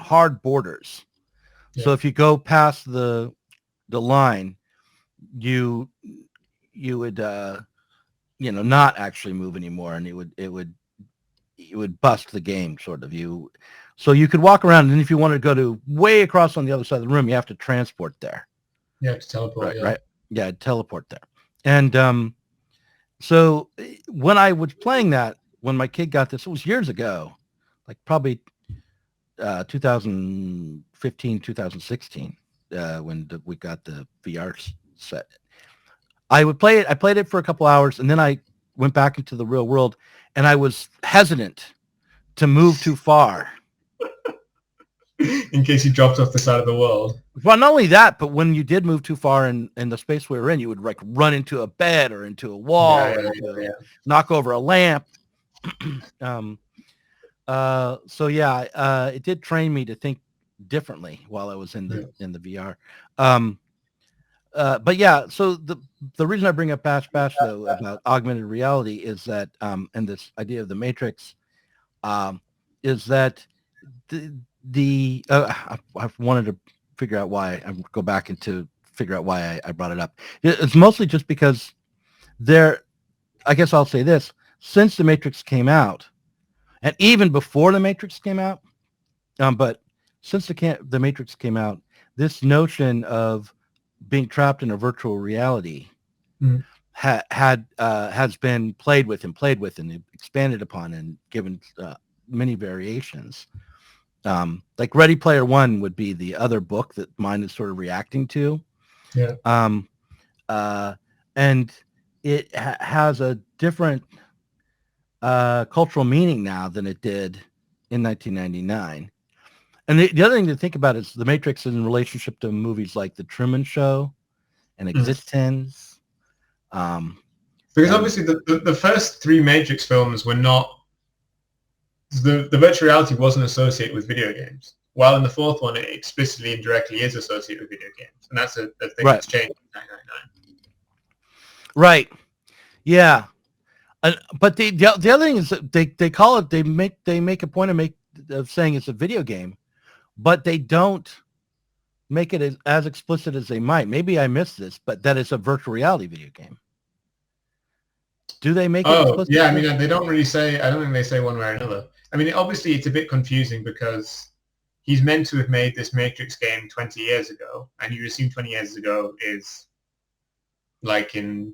hard borders. Yeah. So if you go past the line, you would not actually move anymore, and it would bust the game sort of. So you could walk around, and if you wanted to go to way across on the other side of the room, you have to transport there. Yeah, it's teleport. Right. Yeah, teleport there. And so when I was playing that, when my kid got this, it was years ago, like probably 2015, 2016, when we got the VR set. I would play it. I played it for a couple hours, and then I went back into the real world, and I was hesitant to move too far. In case you dropped off the side of the world. Well, not only that, but when you did move too far in the space we were in, you would like run into a bed or into a wall, knock over a lamp. So yeah, it did train me to think differently while I was in the VR. But yeah, so the reason I bring up Bash though about augmented reality is that and this idea of the Matrix is that I've wanted to figure out why I go back into figure out why I brought it up. It's mostly just because I guess I'll say this, since the Matrix came out, and even before the Matrix came out, but since the Matrix came out, this notion of being trapped in a virtual reality has been played with and expanded upon and given many variations. Like Ready Player One would be the other book that mine is sort of reacting to. Yeah. And it has a different cultural meaning now than it did in 1999. And the other thing to think about is the Matrix in relationship to movies like The Truman Show and Existence. Because obviously the first 3 Matrix films were not, the virtual reality wasn't associated with video games. While in the 4th one, it explicitly and directly is associated with video games. And that's a thing Right. that's changed in 1999. Right. Yeah. But the other thing is that they call it, they make a point of saying it's a video game, but they don't make it as explicit as they might. Maybe I missed this, but that it's a virtual reality video game. Do they make it explicit? Yeah, I mean, they don't really say, I don't think they say one way or another. I mean, obviously it's a bit confusing because he's meant to have made this Matrix game 20 years ago, and you assume 20 years ago is like in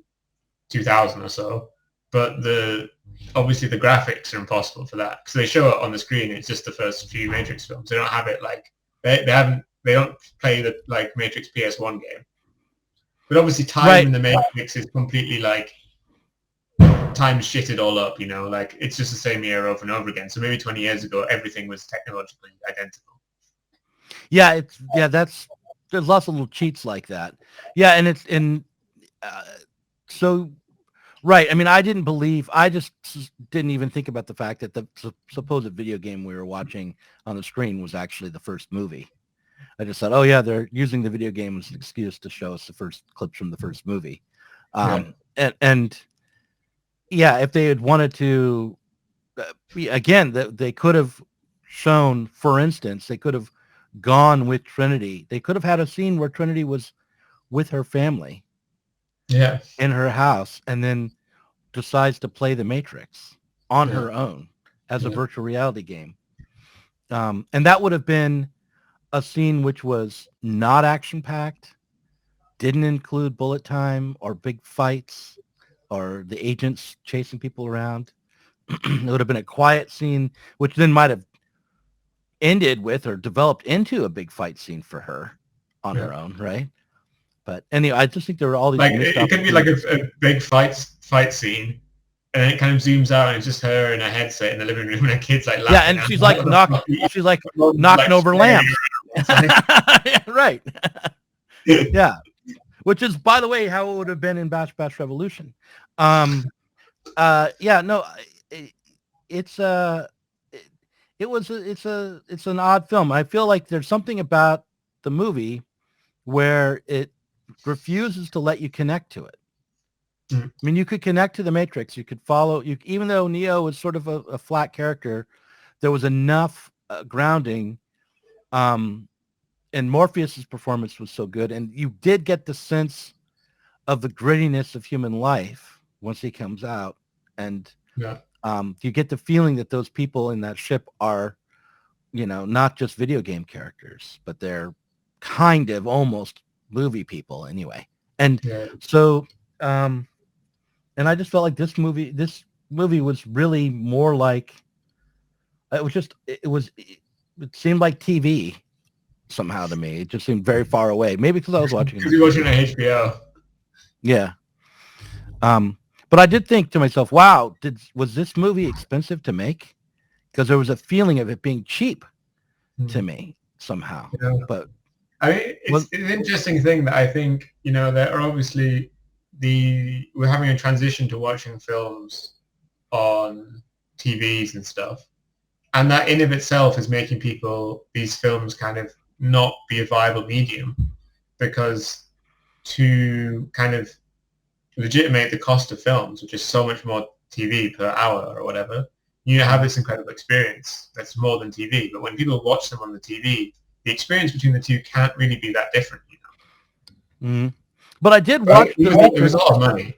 2000 or so. But obviously the graphics are impossible for that because they show it on the screen. It's just the first few Matrix films. They don't have it like they don't play the like Matrix PS1 game. But obviously time in the Matrix is completely like time shitted all up. You know, like it's just the same year over and over again. So maybe 20 years ago everything was technologically identical. Yeah, there's lots of little cheats like that. Yeah, and it's so. Right. I mean, I just didn't even think about the fact that the supposed video game we were watching on the screen was actually the first movie. I just thought, oh, yeah, they're using the video game as an excuse to show us the first clips from the first movie. And yeah, if they had wanted to, again, they could have shown, for instance, they could have gone with Trinity. They could have had a scene where Trinity was with her family. Yeah, in her house, and then decides to play the Matrix on her own as a virtual reality game. And that would have been a scene which was not action-packed, didn't include bullet time or big fights or the agents chasing people around. It would have been a quiet scene, which then might have ended with or developed into a big fight scene for her on her own, right? But anyway, I just think there were all these. Like it could be like a big fight scene, and then it kind of zooms out, and it's just her in a headset in the living room, and her kid's like laughing. Yeah, and she's like knocking over lamps. Yeah, right. Yeah, which is, by the way, how it would have been in Bash Bash Revolution. It's an odd film. I feel like there's something about the movie where it refuses to let you connect to it. I mean, you could connect to the Matrix. You could follow. Even though Neo was sort of a flat character, there was enough grounding, and Morpheus's performance was so good, and you did get the sense of the grittiness of human life once he comes out, and you get the feeling that those people in that ship are, not just video game characters, but they're kind of almost movie people anyway. And so, and I just felt like this movie was really more like, it seemed like TV somehow to me. It just seemed very far away. Maybe because I was watching it. Because you're watching it on HBO. Yeah. But I did think to myself, wow, was this movie expensive to make? Because there was a feeling of it being cheap to me somehow. Yeah. But I mean, it's an interesting thing that I think, there are obviously we're having a transition to watching films on TVs and stuff. And that in of itself is making these films kind of not be a viable medium, because to kind of legitimate the cost of films, which is so much more TV per hour or whatever, you have this incredible experience that's more than TV. But when people watch them on the TV, the experience between the two can't really be that different, Mm-hmm. But I did watch the Matrix. It was a lot of money.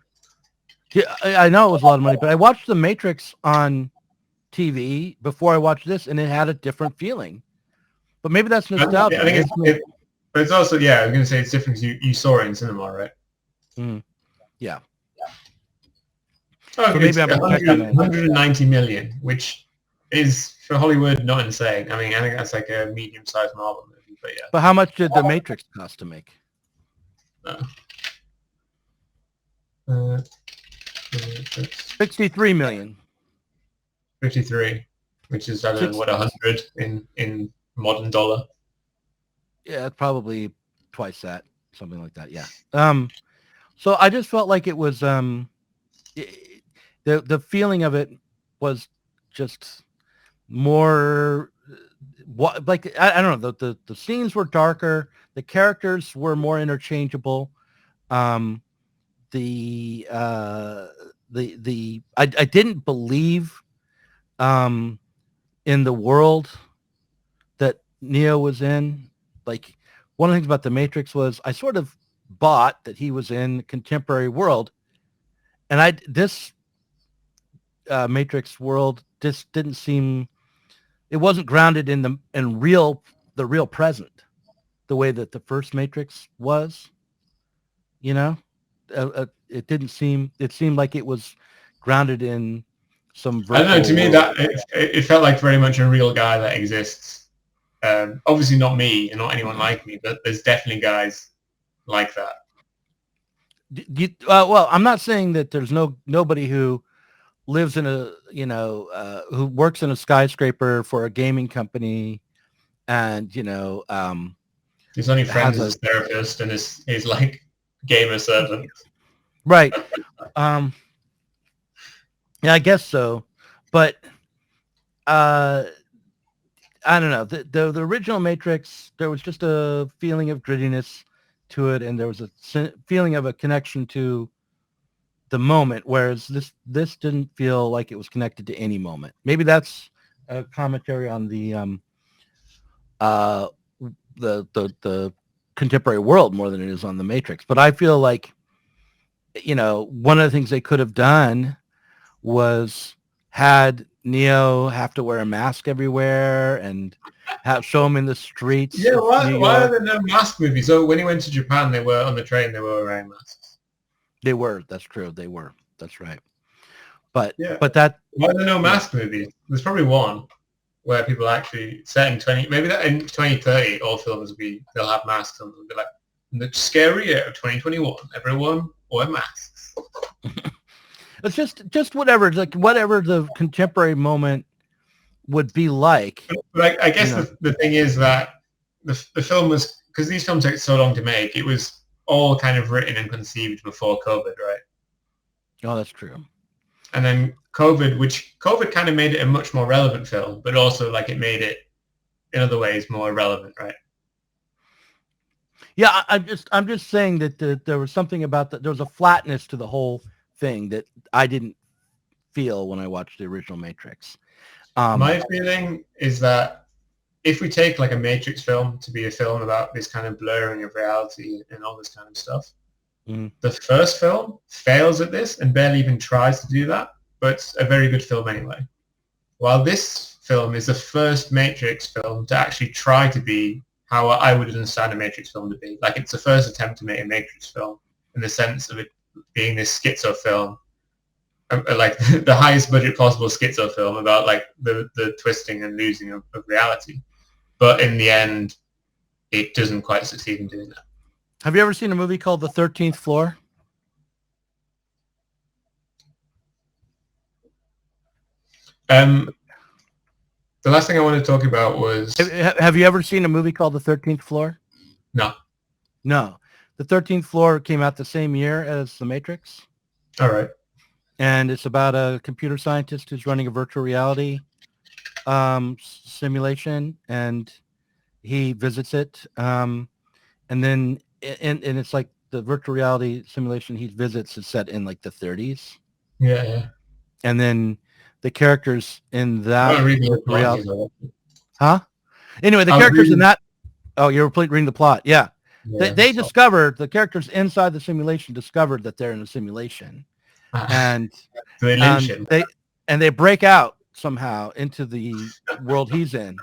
Yeah, I know it was a lot of money, but I watched The Matrix on TV before I watched this, and it had a different feeling. But maybe that's nostalgia. I think but it's also, I was going to say it's different because you saw it in cinema, right? Mm. Yeah. Oh, so maybe I'm 190 million, which is for Hollywood not insane. I mean, I think that's like a medium-sized Marvel movie, but yeah. But how much did The Matrix cost to make? 63 million. 53, which is, I don't know, what, 100 in modern dollar. Yeah, probably twice that, something like that. Yeah. So I just felt like it was the feeling of it was just more like I don't know, the scenes were darker, the characters were more interchangeable. I didn't believe in the world that Neo was in. Like, one of the things about the Matrix was I sort of bought that he was in contemporary world, and this Matrix world just didn't seem, it wasn't grounded in the real present the way that the first Matrix was. You know, it didn't seem, it seemed like it was grounded in some I don't know. To me, world. that it felt like very much a real guy that exists. Obviously, not me and not anyone like me, but there's definitely guys like that. Well, I'm not saying that there's nobody who lives in a, who works in a skyscraper for a gaming company, and He's only friends with his therapist and his like gamer servant. Right. Yeah, I guess so. But I don't know. The original Matrix, there was just a feeling of grittiness to it, and there was a feeling of a connection to the moment, whereas this didn't feel like it was connected to any moment. Maybe that's a commentary on the contemporary world more than it is on the Matrix. But I feel like, one of the things they could have done was had Neo have to wear a mask everywhere and show him in the streets. Yeah, why are there no mask movies? So when he went to Japan, they were on the train, they were wearing masks. They were. That's true. They were. That's right. But yeah. But that. Why are there no mask movies? There's probably one where people actually set in 2030, all films they'll have masks on. They'll be like, in the scary year of 2021, everyone wear masks. It's just whatever, like whatever the contemporary moment would be like. But I guess the thing is that the film was, because these films take so long to make, it was all kind of written and conceived before COVID, right? Oh, that's true. And then COVID kind of made it a much more relevant film, but also like it made it in other ways more relevant, right? Yeah, I'm just saying that there was something about there was a flatness to the whole thing that I didn't feel when I watched the original Matrix. My feeling is that if we take like a Matrix film to be a film about this kind of blurring of reality and all this kind of stuff, the first film fails at this and barely even tries to do that, but it's a very good film anyway. While this film is the first Matrix film to actually try to be how I would understand a Matrix film to be. Like, it's the first attempt to make a Matrix film in the sense of it being this schizo film, like the highest budget possible schizo film about like the twisting and losing of reality. But in the end, it doesn't quite succeed in doing that. Have you ever seen a movie called The 13th Floor? The last thing I wanted to talk about was... Have you ever seen a movie called The 13th Floor? No. No. The 13th Floor came out the same year as The Matrix. All right. And it's about a computer scientist who's running a virtual reality simulation, and he visits it. And then and it's like the virtual reality simulation he visits is set in like the 30s. Yeah. And then the characters in that reality. Huh? Anyway, the characters in that. Oh, you were reading the plot. Yeah. They discovered, the characters inside the simulation discovered that they're in a simulation. And they break out somehow into the world he's in.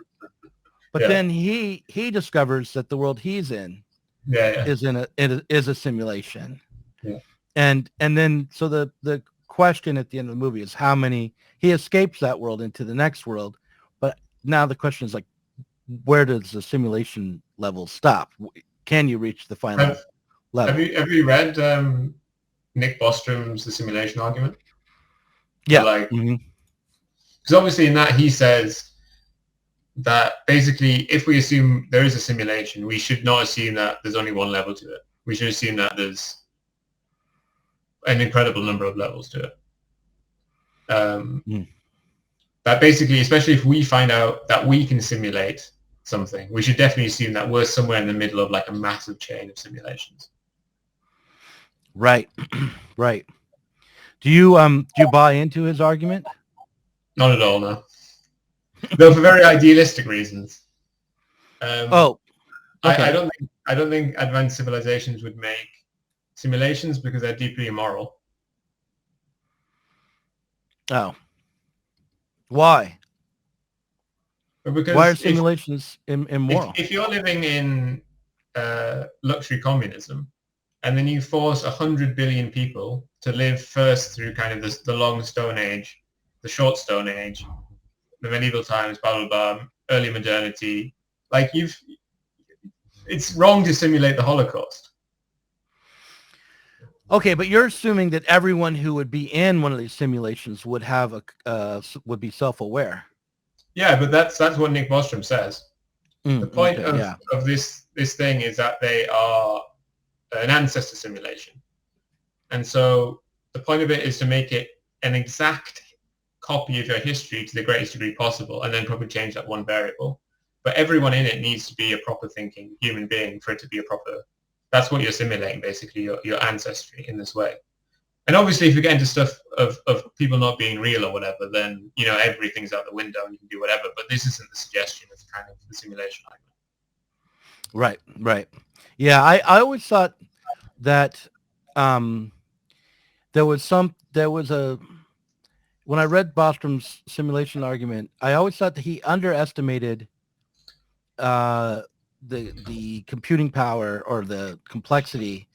But then he discovers that the world he's in is a simulation. Yeah. And then so the question at the end of the movie is how many he escapes that world into the next world, but now the question is like, where does the simulation level stop? Can you reach the final level? Have you read Nick Bostrom's The Simulation Argument? Yeah. Because obviously in that he says that basically if we assume there is a simulation, we should not assume that there's only one level to it. We should assume that there's an incredible number of levels to it. That basically, especially if we find out that we can simulate something, we should definitely assume that we're somewhere in the middle of like a massive chain of simulations. Right. Right. Do you buy into his argument? Not at all, no. Though for very idealistic reasons. Okay. I don't think advanced civilizations would make simulations because they're deeply immoral. Oh. Why? Because why are simulations immoral? If you're living in luxury communism, and then you force 100 billion people to live first through kind of the long Stone Age, the short Stone Age, the medieval times, blah, blah, blah, early modernity, like it's wrong to simulate the Holocaust. Okay, but you're assuming that everyone who would be in one of these simulations would have would be self-aware. Yeah, but that's what Nick Bostrom says. The point of this thing is that they are an ancestor simulation. And so the point of it is to make it an exact copy of your history to the greatest degree possible, and then probably change that one variable. But everyone in it needs to be a proper thinking human being for it to be a proper... That's what you're simulating, basically, your ancestry in this way. And obviously, if you get into stuff of people not being real or whatever, then, everything's out the window and you can do whatever. But this isn't the suggestion of kind of the simulation argument. Right. Yeah, I always thought that there was when I read Bostrom's simulation argument, I always thought that he underestimated the computing power or the complexity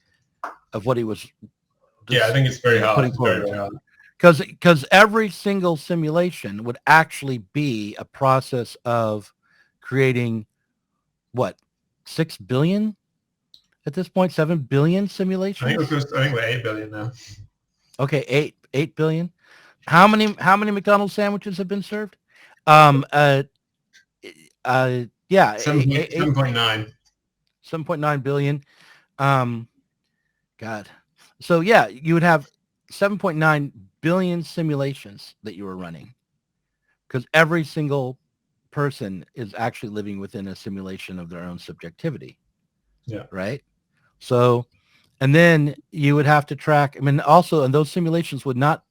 of what he was. Yeah, I think it's very hard. It's very, very hard. Because every single simulation would actually be a process of creating, 6 billion at this point, 7 billion simulations? I think we're 8 billion now. Okay, 8 billion. How many McDonald's sandwiches have been served? Yeah, 7.9. 7.9 billion. God. So yeah, you would have 7.9 billion simulations that you were running, because every single person is actually living within a simulation of their own subjectivity. Yeah. Right. So, and then you would have to track. I mean, also, and those simulations would not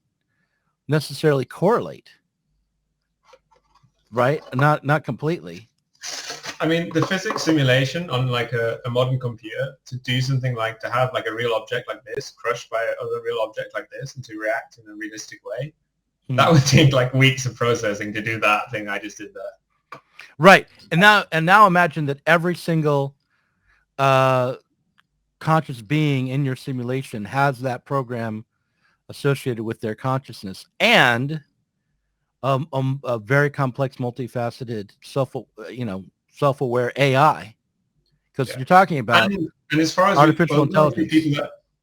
necessarily correlate. Right. Not completely. I mean, the physics simulation on like a modern computer to do something like to have like a real object like this crushed by another real object like this and to react in a realistic way, that would take like weeks of processing to do that thing I just did there. Right. And now imagine that every single conscious being in your simulation has that program associated with their consciousness and a very complex, multifaceted, self-aware AI, because you're talking about and as far as artificial intelligence.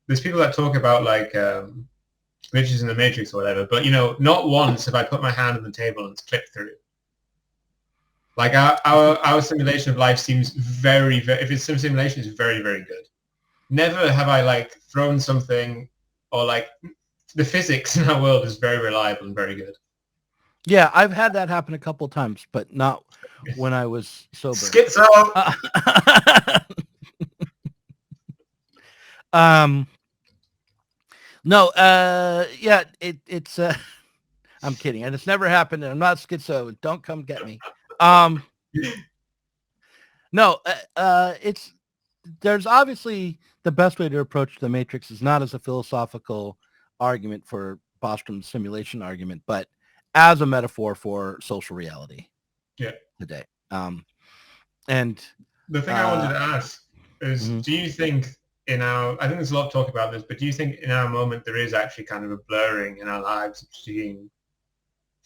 There's people that talk about like glitches in the Matrix or whatever, but not once have I put my hand on the table and clicked through. Like our simulation of life seems very, very, if it's simulation, it's very, very good. Never have I like thrown something, or like the physics in our world is very reliable and very good. Yeah, I've had that happen a couple of times, but not when I was sober. Schizo. No, yeah, it's I'm kidding, and it's never happened, and I'm not schizo. Don't come get me. No, there's obviously the best way to approach the Matrix is not as a philosophical argument for Bostrom's simulation argument, but as a metaphor for social reality. Yeah. Today. And the thing I wanted to ask is, do you think I think there's a lot of talk about this, but do you think in our moment there is actually kind of a blurring in our lives between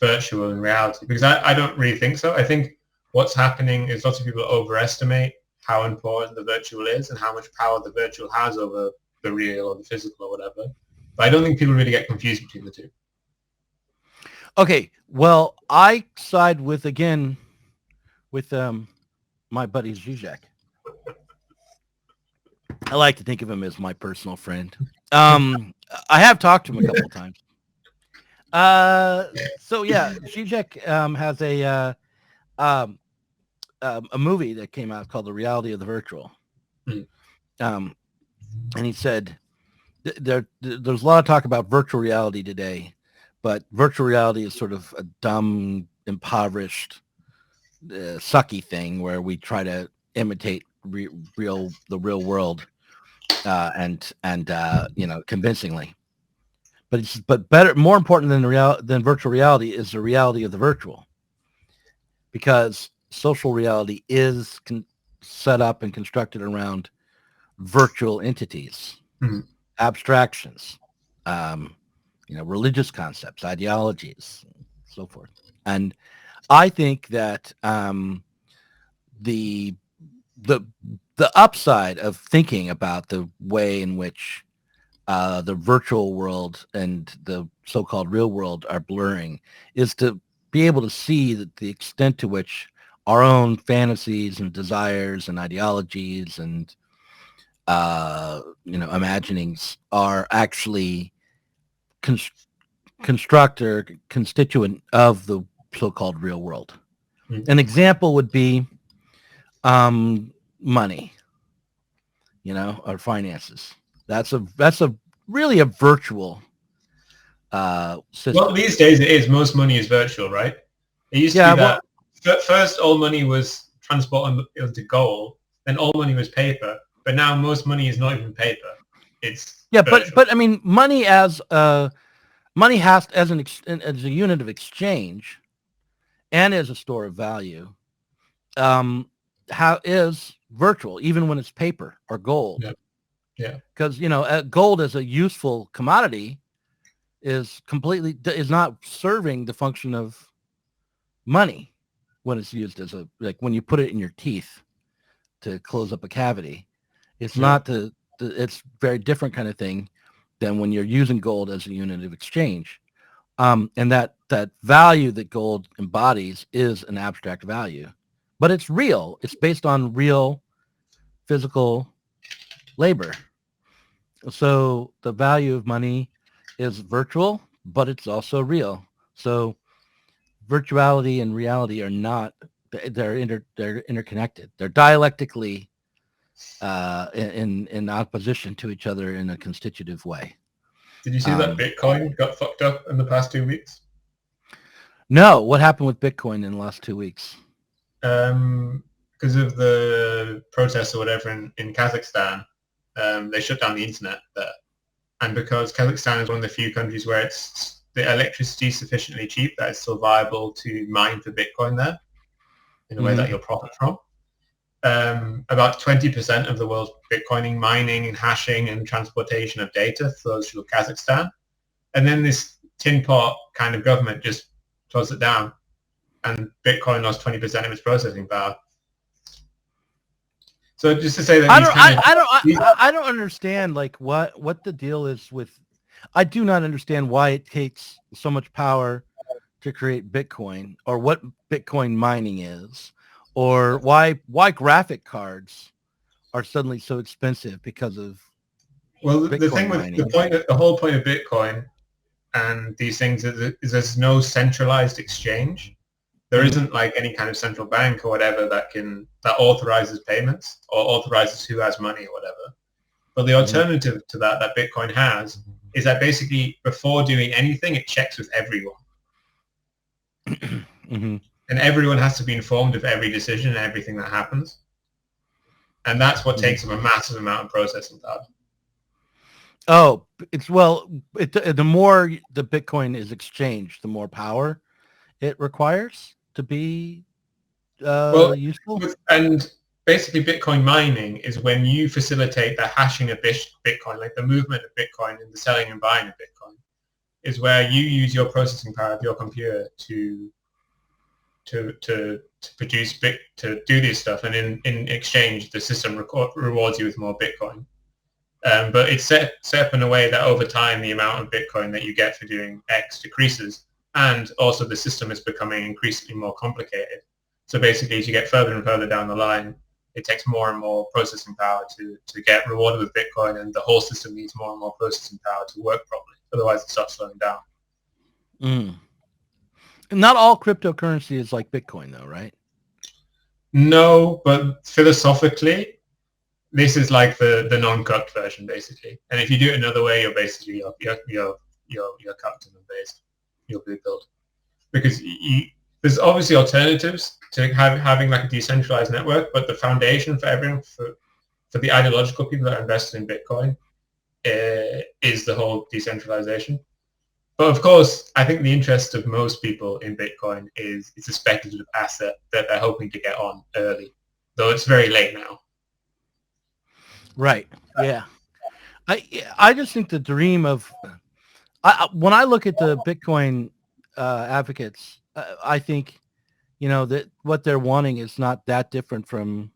virtual and reality? Because I don't really think so. I think what's happening is lots of people overestimate how important the virtual is and how much power the virtual has over the real or the physical or whatever. But I don't think people really get confused between the two. Okay, well, I side with my buddy Zizek. I like to think of him as my personal friend. I have talked to him a couple of times. So yeah, Zizek has a movie that came out called The Reality of the Virtual. Mm. And he said there's a lot of talk about virtual reality today, but virtual reality is sort of a dumb, impoverished, sucky thing where we try to imitate the real world, and convincingly. But better, more important than virtual reality is the reality of the virtual, because social reality is set up and constructed around virtual entities, abstractions, religious concepts, ideologies, so forth. And I think that the upside of thinking about the way in which the virtual world and the so-called real world are blurring is to be able to see the extent to which our own fantasies and desires and ideologies and imaginings are actually construct or constituent of the so-called real world. An example would be money, or finances. That's a really a virtual system. Well, these days it is. Most money is virtual, right? It used to be that first all money was transported into gold, then all money was paper, but now most money is not even paper. It's virtual. but I mean, money as a unit of exchange and as a store of value, is virtual even when it's paper or gold. Yeah. Because gold as a useful commodity is not serving the function of money when it's used as when you put it in your teeth to close up a cavity. It's not it's very different kind of thing than when you're using gold as a unit of exchange. And that value that gold embodies is an abstract value, but it's real. It's based on real physical labor. So the value of money is virtual, but it's also real. So virtuality and reality are not, they're interconnected. They're dialectically in opposition to each other in a constitutive way. Did you see that Bitcoin got fucked up in the past 2 weeks? No. What happened with Bitcoin in the last 2 weeks? Because of the protests or whatever in Kazakhstan, they shut down the internet there. And because Kazakhstan is one of the few countries where the electricity is sufficiently cheap that it's still viable to mine for Bitcoin there in a way that you'll profit from. About 20% of the world's Bitcoining, mining and hashing and transportation of data flows through Kazakhstan. And then this tin pot kind of government just closed it down and Bitcoin lost 20% of its processing power. So just to say that I don't understand what the deal is with. I do not understand why it takes so much power to create Bitcoin, or what Bitcoin mining is, or why graphic cards are suddenly so expensive because of. Well, Bitcoin the thing with mining. the whole point of Bitcoin and these things is there's no centralized exchange. There isn't like any kind of central bank or whatever that authorizes payments or authorizes who has money or whatever. But the alternative to that Bitcoin has is that basically before doing anything, it checks with everyone. And everyone has to be informed of every decision and everything that happens. And that's what takes up a massive amount of processing power. Oh, the more the Bitcoin is exchanged, the more power it requires to be useful. And basically Bitcoin mining is when you facilitate the hashing of Bitcoin, like the movement of Bitcoin and the selling and buying of Bitcoin, is where you use your processing power of your computer to produce to do this stuff, and in exchange the system rewards you with more Bitcoin. But it's set up in a way that over time the amount of Bitcoin that you get for doing X decreases, and also the system is becoming increasingly more complicated. So basically, as you get further and further down the line, it takes more and more processing power to get rewarded with Bitcoin, and the whole system needs more and more processing power to work properly. Otherwise, it starts slowing down. Not all cryptocurrency is like Bitcoin, though, right? No, but philosophically, this is like the non-cucked version, basically. And if you do it another way, you're basically you're capitalism based. You're blue pilled because there's obviously alternatives to having like a decentralized network, but the foundation for everyone for the ideological people that are invested in Bitcoin is the whole decentralization. But of course, I think the interest of most people in Bitcoin is it's a speculative asset that they're hoping to get on early, though it's very late now. Right. Yeah. I just think the dream of when I look at the Bitcoin advocates, I think, that what they're wanting is not that different from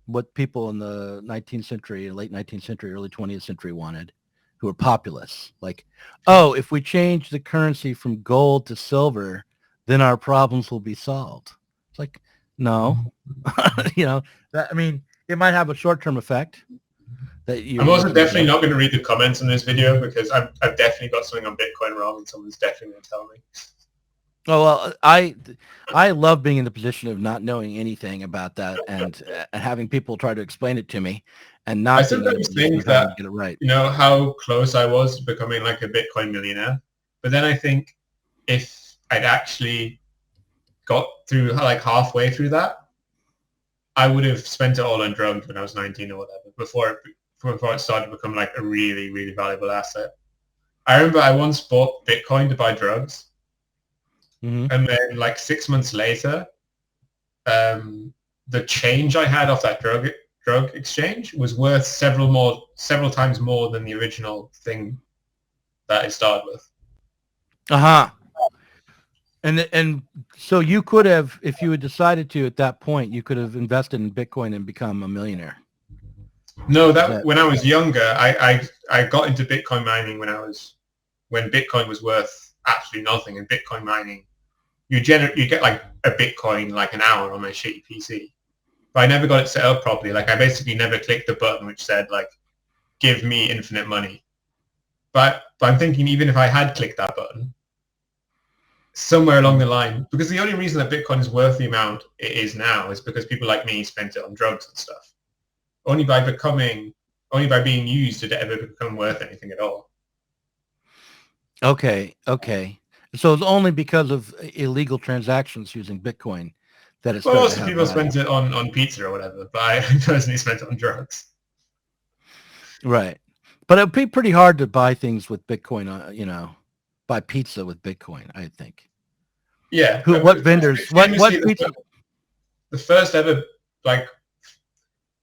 what people in the 19th century, late 19th century, early 20th century wanted, who were populists. Like, oh, if we change the currency from gold to silver, then our problems will be solved. It's like, no, it might have a short-term effect. I'm also definitely not going to read the comments on this video because I've definitely got something on Bitcoin wrong and someone's definitely going to tell me. Oh, well, I love being in the position of not knowing anything about that and having people try to explain it to me and not. I sometimes think that, get it right. How close I was to becoming like a Bitcoin millionaire. But then I think if I'd actually got through like halfway through that, I would have spent it all on drugs when I was 19 or whatever before it started to become like a really, really valuable asset. I remember I once bought Bitcoin to buy drugs. Mm-hmm. And then like 6 months later, the change I had off that drug exchange was worth several times more than the original thing that it started with. Uh-huh. And so you could have, if you had decided to at that point, you could have invested in Bitcoin and become a millionaire. No, when I was younger, I got into Bitcoin mining when Bitcoin was worth absolutely nothing. And Bitcoin mining, you get like a Bitcoin like an hour on my shitty PC. But I never got it set up properly. Like I basically never clicked the button which said like, give me infinite money. But I'm thinking even if I had clicked that button, somewhere along the line, because the only reason that Bitcoin is worth the amount it is now is because people like me spent it on drugs and stuff. Only by being used did it ever become worth anything at all. Okay. So it's only because of illegal transactions using Bitcoin that it's. Well, also people spent it on pizza or whatever, but I personally spent it on drugs. Right, but it'd be pretty hard to buy things with Bitcoin. Buy pizza with Bitcoin, I think. Yeah. What vendors? What pizza? The first ever like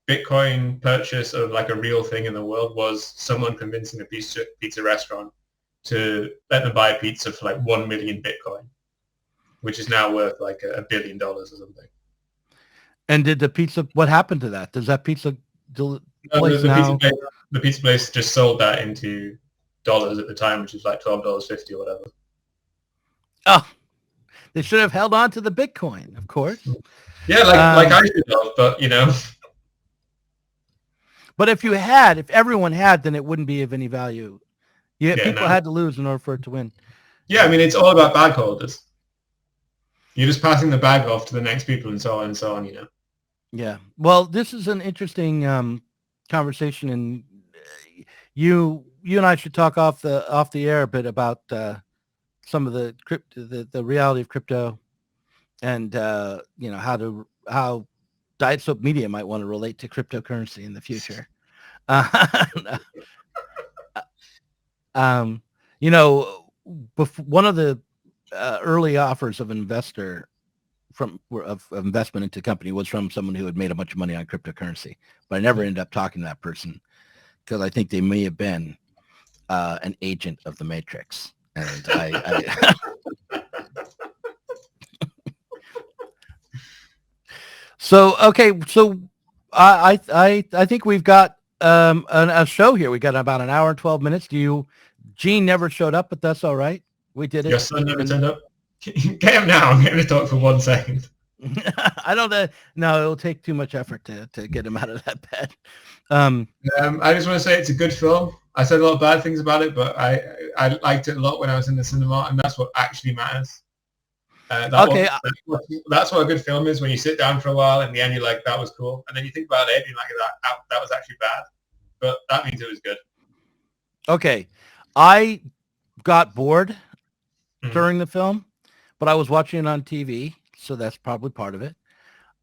Bitcoin purchase of like a real thing in the world was someone convincing a pizza restaurant to let them buy a pizza for like 1 million Bitcoin, which is now worth like $1 billion or something. And did the pizza? What happened to that? Does that pizza place now? The pizza place just sold that into dollars at the time, which is like $12.50 or whatever. Oh, they should have held on to the Bitcoin, of course. Yeah, like I should have, but But if everyone had, then it wouldn't be of any value. People had to lose in order for it to win. Yeah, I mean, it's all about bag holders. You're just passing the bag off to the next people and so on, Yeah. Well, this is an interesting conversation, and you and I should talk off the air a bit about some of the reality of crypto, and how Diet Soap Media might want to relate to cryptocurrency in the future. One of the early offers of investment into the company was from someone who had made a bunch of money on cryptocurrency, but I never ended up talking to that person because I think they may have been an agent of the Matrix, and I So I think we've got a show here. We got about an hour and 12 minutes. Gene never showed up, but that's all right. We did it. Your son never turned up. Get him now. I'm going to talk for 1 second. I don't know. No, it'll take too much effort to get him out of that bed. I just want to say it's a good film. I said a lot of bad things about it, but I liked it a lot when I was in the cinema, and that's what actually matters. Okay. That's what a good film is, when you sit down for a while, and in the end you're like, that was cool. And then you think about it, and you're like, that was actually bad. But that means it was good. Okay. I got bored during the film, but I was watching it on TV, so that's probably part of it.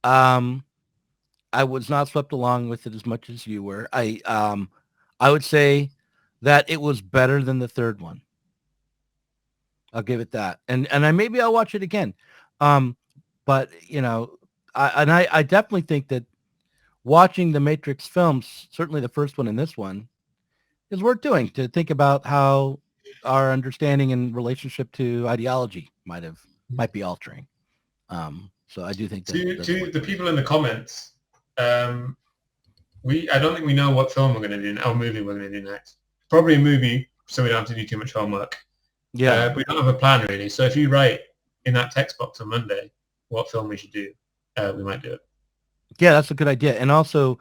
I was not swept along with it as much as you were. I would say that it was better than the third one. I'll give it that. And maybe I'll watch it again. But you know, I definitely think that watching the Matrix films, certainly the first one and this one, is worth doing, to think about how our understanding and relationship to ideology might be altering. So I do think that to the people in the comments, I don't think we know what film we're going to do, or movie we're going to do next. Probably a movie, so we don't have to do too much homework. Yeah, we don't have a plan really. So if you write in that text box on Monday what film we should do, we might do it. Yeah, that's a good idea. And also,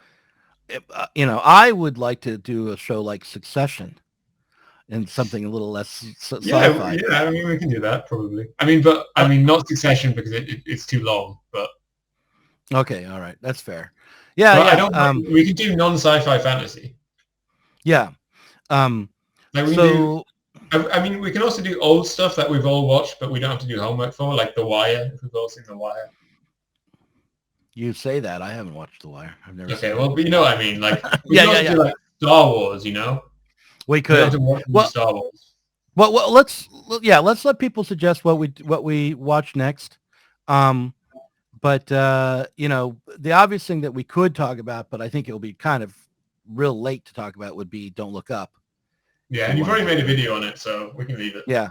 you know, I would like to do a show like Succession, and something a little less sci-fi. Yeah, I mean, we can do that probably. I mean, not Succession because it's too long. But okay, all right, that's fair. Yeah, we can do non-sci-fi fantasy. Yeah. We can also do old stuff that we've all watched, but we don't have to do homework for, like The Wire, if we've all seen The Wire. You say that. I haven't watched The Wire. I've never seen it. Well, but you know what I mean. Like, we can do like Star Wars, you know? We could. Star Wars. Well, let's let people suggest what we watch next. But you know, the obvious thing that we could talk about, but I think it'll be kind of real late to talk about, would be Don't Look Up. Yeah, and you've already made a video on it, so we can leave it. Yeah.